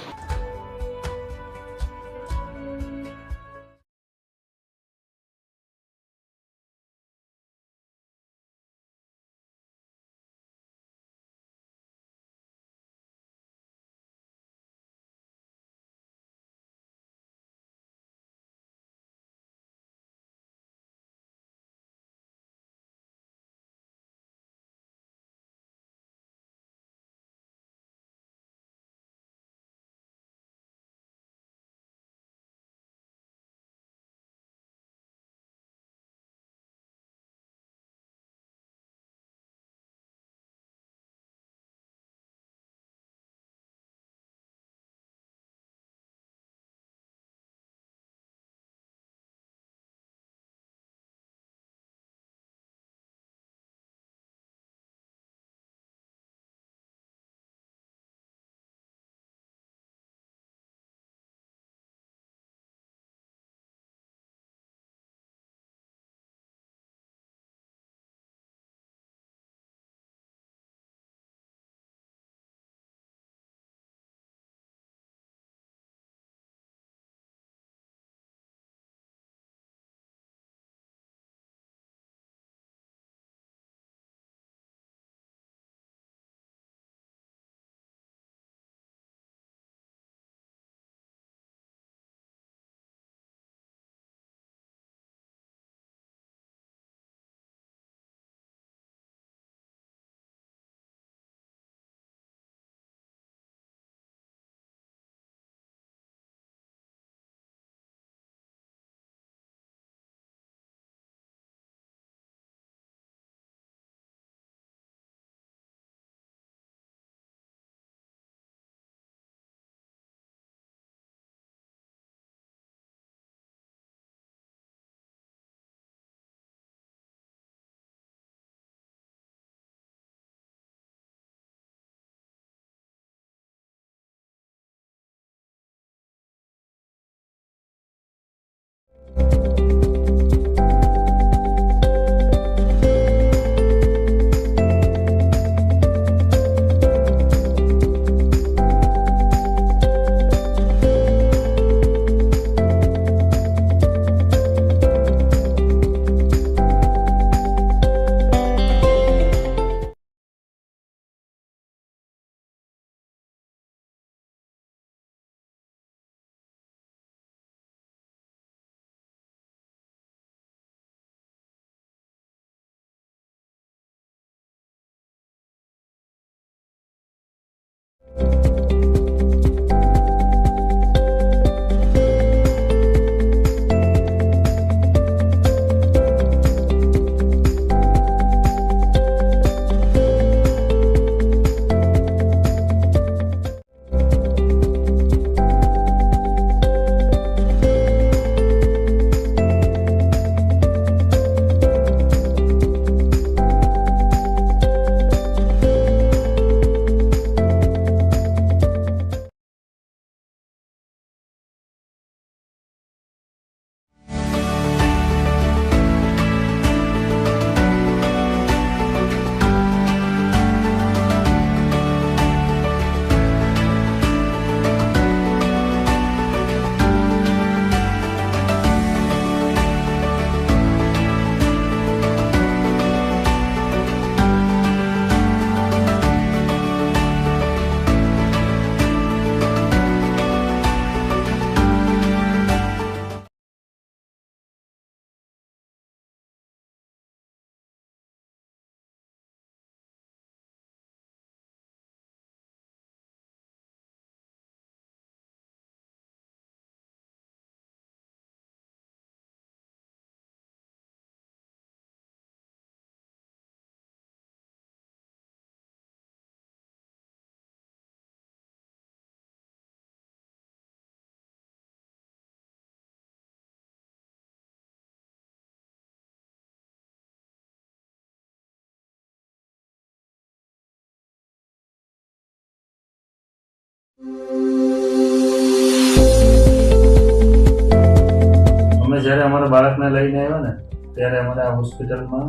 અમે જ્યારે અમારા બાળકને લઈને આવ્યા ને ત્યારે અમારા હોસ્પિટલમાં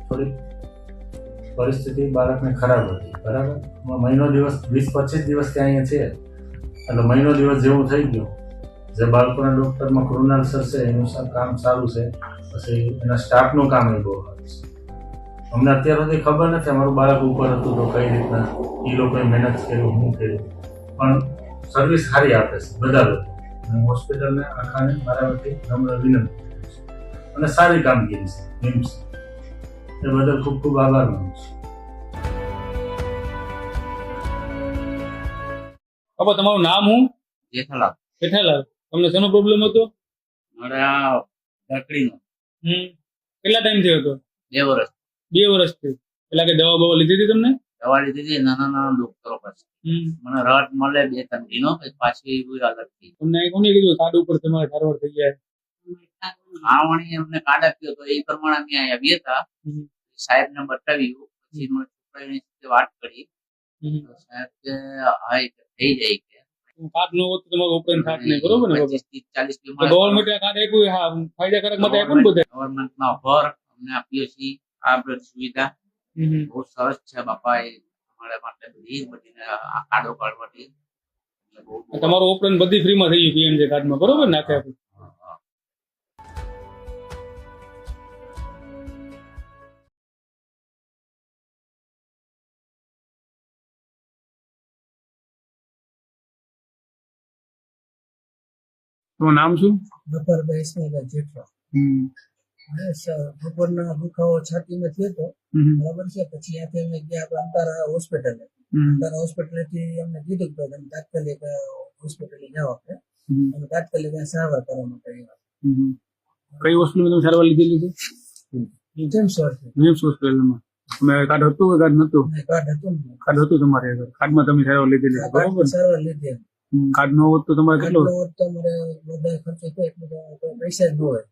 થોડીક પરિસ્થિતિ બાળકને ખરાબ હતી. બરાબર, મહિનો દિવસ 20-25 દિવસ ત્યાં અહીંયા છે એટલે મહિનો દિવસ જેવું થઈ ગયું. જે બાળકોના ડૉક્ટરમાં કૃણાલ સર છે એનું કામ સારું છે, પછી એના સ્ટાફનું કામ એ બહુ સારું છે. અમને અત્યાર સુધી ખબર નથી અમારું બાળક ઉપર હતું તો કઈ રીતના એ લોકોએ મહેનત કર્યું, શું કર્યું, પણ સર્વિસ સારી આપે છે બધા લોકો. હોસ્પિટલને આખાને મારા વતી નમ્ર વિનંતી અને સારી કામગીરી છે નિમ્સ, એ બદલ ખૂબ ખૂબ આભાર માનું છું. બાબા તમારું નામ હું? જેઠાલાલ. જેઠાલાલ, તમને શેનો પ્રોબ્લેમ હતો? મારે આ લાકડીનો. કેટલા ટાઈમ થયો હતો? 2 વર્ષ. 2 વર્ષથી. એટલે કે દવા બવા લીધી હતી તમને? દવા લીધી હતી નાના ડોક્ટરો પાસે. મને રાહત મળે 2-3 દિનો, પછી પાછી એવી હાલત થઈ. તમને કોને કીધું કાર્ડ ઉપર તમારે સારવાર થઈ જાય? આ વણી અમને કાર્ડ આપ્યો તો એ પ્રમાણે અમે અહીંયા આવ્યા હતા. સાહેબને બતાવ્યું, પછી મને છોકરાની સાથે વાત કરી. સાહેબ કે હા થઈ જાય કે કાર્ડ નો હોત તો તમારું ઓપરેશન થાત નહીં, બરોબર ને? 30-40 ગવર્મેન્ટ કાર્ડ આપ્યું, ફાયદાકારક માટે આપ્યું ને બધા. ગવર્મેન્ટના ઓફર અમને આપ્યો છે. આ બધી સુવિધા બહુ સરસ છે બાપા. એ અમારા માટે બધી આ કાર્ડો કાઢવાથી તમારું ઓપરેશન બધી ફ્રીમાં થઈ ગયું પીએમજે કાર્ડમાં, બરોબર ને? આખે તમારું નામ શું? બપોરભાઈ ઇસ્માઇલભાઈ જેઠવા. બપોરના દુખાવો છાતીમાં થયો હતો, બરાબર છે. પછી ત્યાંથી અમે ગયા આપણે અંતારા હોસ્પિટલે. અંતારા હોસ્પિટલેથી અમને કીધું કે તમે તાત્કાલિક હોસ્પિટલે જાઓ, આપણે તાત્કાલિક સારવાર કરવા માટે આવ્યા. કઈ હોસ્પિટલમાં તમે સારવાર લીધેલી હતી? જેમ્સ હોસ્પિટલમાં. તમે કાર્ડ હતું કે કાર્ડ નતું? કાર્ડ હતું. કાર્ડ હતું તમારે? કાર્ડમાં તમે સારવાર લીધેલી, બરોબર? સારવાર લીધી. કાર્ડ નો હોત તો તમારે કેટલો ખર્ચો થાય એટલો પૈસા ન હોય.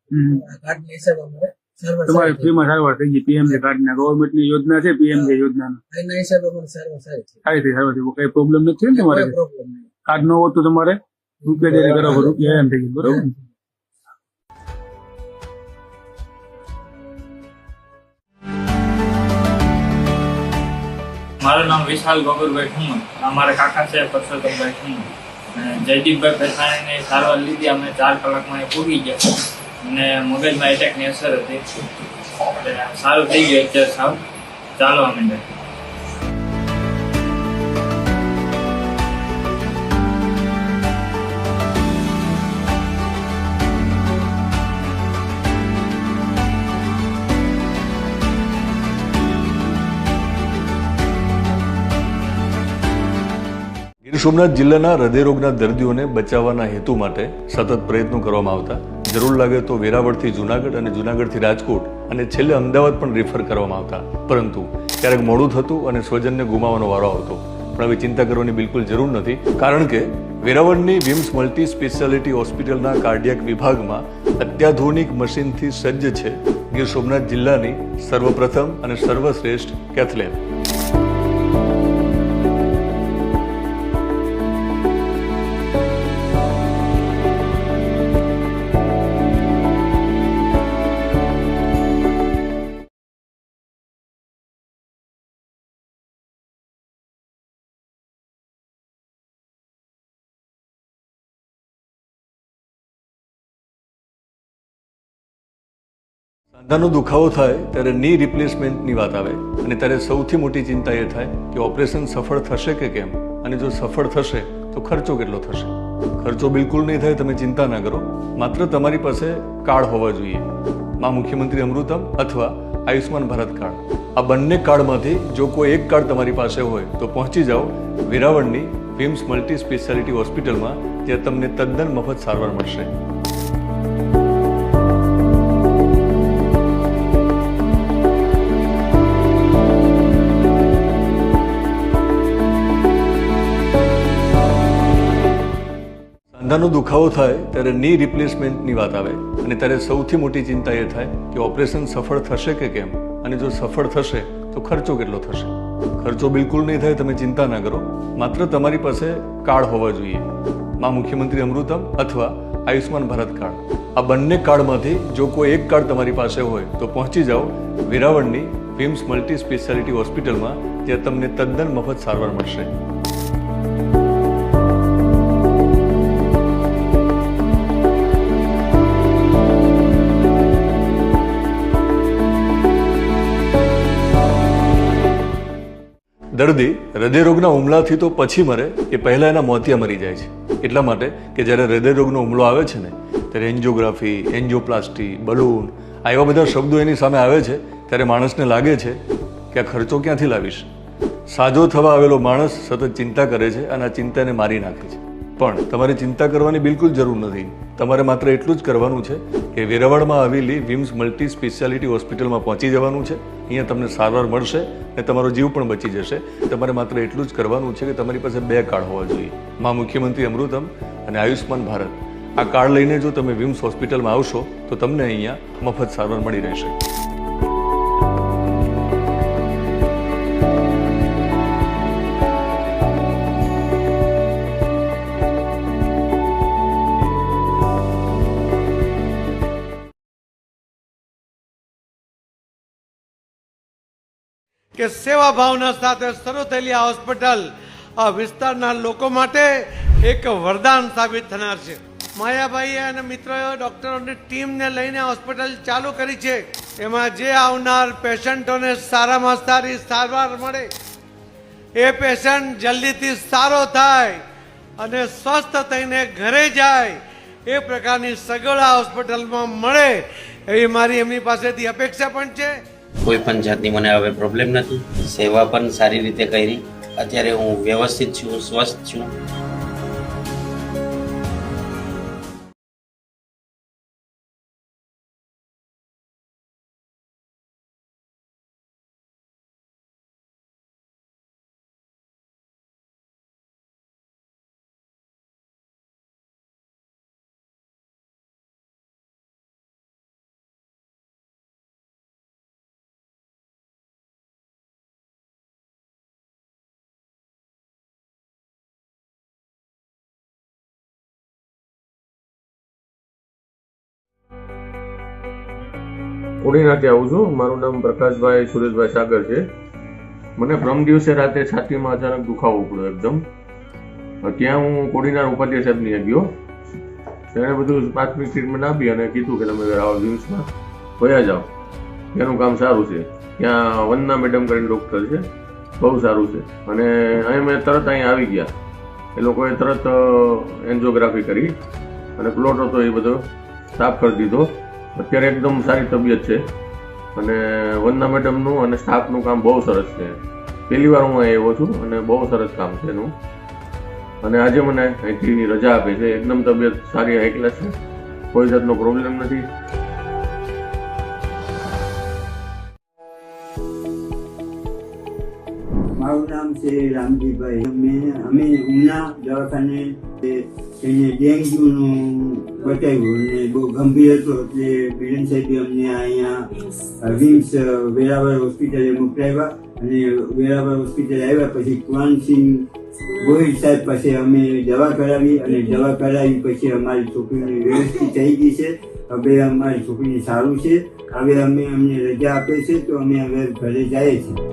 કાર્ડના હિસાબે અમારે તમારે ફ્રીમાં સારવાર થઈ ગઈ. પીએમજે કાર્ડના ગવર્મેન્ટની યોજના છે, પીએમજે યોજના એના હિસાબે અમારે સારવાર સારી છે. સારી થઈ કઈ પ્રોબ્લેમ નથી ને તમારે? કાર્ડ નો હોત તો તમારે રૂપિયા કરવા રૂપિયા એમ થઈ ગયું, બરોબર? મારું નામ વિશાલ ગોગરભાઈ ઠુમર, અમારા કાકા છે પરસોત્તમભાઈ ઠુમર. જયદીપભાઈ પેથાણીની સારવાર લીધી, અમે 4 કલાકમાં એ પૂગી ગયા અને મગજમાં એટેકની અસર હતી. સારું થઈ ગયું અત્યારે સાવ ચાલવા માંડ્યા. ગીર સોમનાથ જિલ્લાના હૃદયરોગના દર્દીઓને બચાવવાના હેતુ માટે સતત પ્રયત્નો કરવામાં આવતા. જરૂર લાગે તો વેરાવળથી જુનાગઢ અને જુનાગઢથી રાજકોટ અને છેલ્લે અમદાવાદ પણ રેફર કરવામાં આવતા. પરંતુ ક્યારેક મોડું થતું અને સ્વજનને ગુમાવવાનો વારો આવતો. પણ હવે ચિંતા કરવાની બિલકુલ જરૂર નથી, કારણ કે વેરાવળની વિમ્સ મલ્ટી સ્પેશિયાલિટી હોસ્પિટલના કાર્ડિયાક વિભાગમાં અત્યાધુનિક મશીનથી સજ્જ છે ગીર સોમનાથ જિલ્લાની સર્વપ્રથમ અને સર્વશ્રેષ્ઠ કેથ લેબ. સાંધાનો દુખાવો થાય ત્યારે ની રિપ્લેસમેન્ટની વાત આવે અને ત્યારે સૌથી મોટી ચિંતા એ થાય કે ઓપરેશન સફળ થશે કે કેમ, અને જો સફળ થશે તો ખર્ચો કેટલો થશે. ખર્ચો બિલકુલ નહીં થાય, તમે ચિંતા ના કરો. માત્ર તમારી પાસે કાર્ડ હોવા જોઈએ. માં મુખ્યમંત્રી અમૃતમ અથવા આયુષ્માન ભારત કાર્ડ. આ બંને કાર્ડમાંથી જો કોઈ એક કાર્ડ તમારી પાસે હોય તો પહોંચી જાઓ વેરાવળની વિમ્સ મલ્ટી સ્પેશિયાલિટી હોસ્પિટલમાં, જ્યાં તમને તદ્દન મફત સારવાર મળશે. સાંધાનો દુખાવો થાય ત્યારે ની રિપ્લેસમેન્ટની વાત આવે અને ત્યારે સૌથી મોટી ચિંતા એ થાય કે ઓપરેશન સફળ થશે કે કેમ, અને જો સફળ થશે તો ખર્ચો કેટલો થશે. ખર્ચો બિલકુલ નહીં થાય, તમે ચિંતા ના કરો. માત્ર તમારી પાસે કાર્ડ હોવા જોઈએ. માં મુખ્યમંત્રી અમૃતમ અથવા આયુષ્માન ભારત કાર્ડ. આ બંને કાર્ડમાંથી જો કોઈ એક કાર્ડ તમારી પાસે હોય તો પહોંચી જાઓ વેરાવળની વિમ્સ મલ્ટી સ્પેશિયાલિટી હોસ્પિટલમાં, જ્યાં તમને તદ્દન મફત સારવાર મળશે. દર્દી હૃદયરોગના હુમલાથી તો પછી મરે એ પહેલાં એના મોતિયા મરી જાય છે. એટલા માટે કે જ્યારે હૃદયરોગનો હુમલો આવે છે ને, ત્યારે એન્જિયોગ્રાફી, એન્જિયોપ્લાસ્ટી, બલૂન, આ એવા બધા શબ્દો એની સામે આવે છે, ત્યારે માણસને લાગે છે કે આ ખર્ચો ક્યાંથી લાવીશ. સાજો થવા આવેલો માણસ સતત ચિંતા કરે છે અને આ ચિંતાને મારી નાખે છે. પણ તમારે ચિંતા કરવાની બિલકુલ જરૂર નથી. તમારે માત્ર એટલું જ કરવાનું છે કે વેરાવળમાં આવેલી વિમ્સ મલ્ટી સ્પેશિયાલિટી હોસ્પિટલમાં પહોંચી જવાનું છે. અહીંયા તમને સારવાર મળશે અને તમારો જીવ પણ બચી જશે. તમારે માત્ર એટલું જ કરવાનું છે કે તમારી પાસે 2 કાર્ડ હોવા જોઈએ. માં મુખ્યમંત્રી અમૃતમ અને આયુષ્માન ભારત. આ કાર્ડ લઈને જો તમે વિમ્સ હોસ્પિટલમાં આવશો તો તમને અહીંયા મફત સારવાર મળી રહેશે. કે સેવા ભાવના સાથે શરૂ થયેલી આ હોસ્પિટલ આ વિસ્તારના લોકો માટે એક વરદાન સાબિત થનાર છે. માયાભાઈએ અને મિત્રોએ ડૉક્ટરોની ટીમને લઈને હોસ્પિટલ ચાલુ કરી છે. એમાં જે આવનાર પેશન્ટોને સારામાં સારી સારવાર મળે, એ પેશન્ટ જલ્દીથી સારો થાય અને સ્વસ્થ થઈને ઘરે જાય, એ પ્રકારની સગવડ આ હોસ્પિટલમાં મળે એવી મારી એમની પાસેથી અપેક્ષા પણ છે. કોઈ પણ જાતની મને હવે પ્રોબ્લેમ નથી. સેવા પણ સારી રીતે કરી. અત્યારે હું વ્યવસ્થિત છું, સ્વસ્થ છું. ઓડીનાથી આવું છું. મારું નામ પ્રકાશભાઈ સુરેશભાઈ સાગર છે. મને પ્રમ દિવસે રાતે છાતીમાં અચાનક દુખાવો પડ્યો એકદમ. ત્યાં હું કોડીનાર ઉપાધ્યાય સાહેબની ગયો. તેણે બધું પ્રાથમિક ટ્રીટમેન્ટ આપી અને કીધું કે તમે રાવલ વિમ્સમાં વયા જાઓ, એનું કામ સારું છે. ત્યાં વંદના મેડમ કરીને ડૉક્ટર છે, બહુ સારું છે. અને અહીં મેં તરત અહીં આવી ગયા. એ લોકોએ તરત એન્જિયોગ્રાફી કરી અને પ્લોટ હતો એ બધો સાફ કરી દીધો. અત્યારે એકદમ સારી તબિયત છે અને વંદના મેડમનું અને સ્ટાફનું કામ બહુ સરસ છે. પહેલી વાર હું અહીં આવ્યો છું અને બહુ સરસ કામ છે એનું. અને આજે મને અહીંથી રજા આપે છે. એકદમ તબિયત સારી, હાઈ ક્લાસ છે, કોઈ જાતનો પ્રોબ્લેમ નથી. મારું નામ છે રામજીભાઈ. અમે ઉના દવાખાને એને ડેન્ગ્યુનું બતાવ્યું અને બહુ ગંભીર હતો એટલે બિરેન સાહેબે અમને અહીંયા વિમ્સ વેરાવળ હોસ્પિટલે મોકલાવ્યા અને વેરાવળ હોસ્પિટલ આવ્યા પછી કુવાનસિંહ ગોહિલ સાહેબ પાસે અમે દવા કરાવી અને દવા કરાવી પછી અમારી છોકરીની વ્યવસ્થિત થઈ ગઈ છે. હવે અમારી છોકરીને સારું છે. હવે અમને રજા આપે છે તો અમે હવે ઘરે જઈએ છીએ.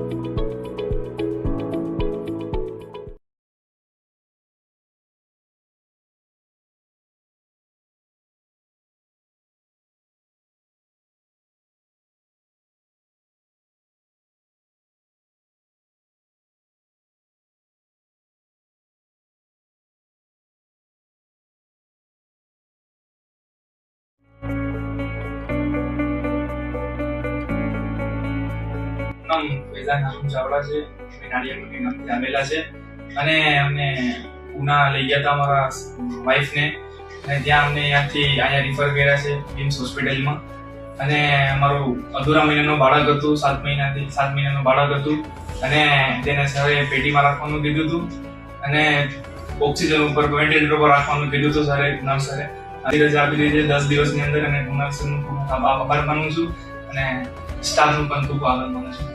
નામ ફૈઝાન હારૂન ચાવડા છે. અમે નાડિયાદની નામથી આવેલા છે અને અમને ઉના લઈ ગયા હતા અમારા વાઈફને અને ત્યાં અમને ત્યાંથી અહીંયા રિફર કર્યા છે વિમ્સ હોસ્પિટલમાં. અને અમારું અધૂરા મહિનાનું બાળક હતું, 7 મહિનાનું બાળક હતું અને તેને સરે પેટીમાં રાખવાનું કીધું હતું અને ઓક્સિજન ઉપર વેન્ટિલેટર પર રાખવાનું કીધું હતું સરે, નર્સરે. રજા આપી દીધી 10 દિવસની અંદર અને હું નર્સનું ખૂબ આભાર માનું છું અને સ્ટાફનું પણ ખૂબ આભાર માનું છું.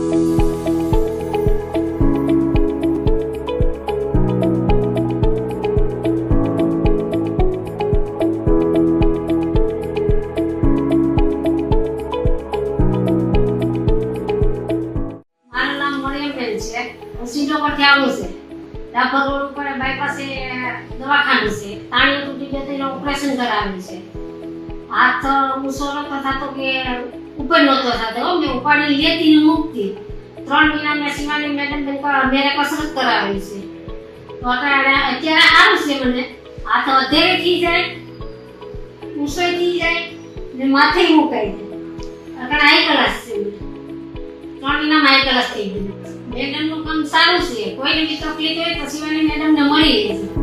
મારું નામ મરિયમબેન છે. હું સીધો પરથી આવું છે. ડાભર રોડ ઉપર બાયપાસે દવાખાનું છે. તાણીઓ તૂટી ગયો તો એનું ઓપરેશન કરાવેલું છે. હાથ ઊંચો નતો થતો કે ઉપર નતો થતો. મેં ઉપાડી લેતી ને મૂકતી. 3 મહિના મેં શિવાની મેડમ મેરે કસરત કરાવેલી છે. તો અત્યારે સારું છે મને. હાથ વધેરે થઈ જાય, ઊંચો થઈ જાય ને માથે મુકાઈ જાય. અત્યારે હાઈ ક્લાસ છે. 3 મહિનામાં હાઈ ક્લાસ થઈ ગયું. મેડમનું કામ સારું છે. કોઈને બી તકલીફ હોય તો શિવાની મેડમને મળી રહે છે.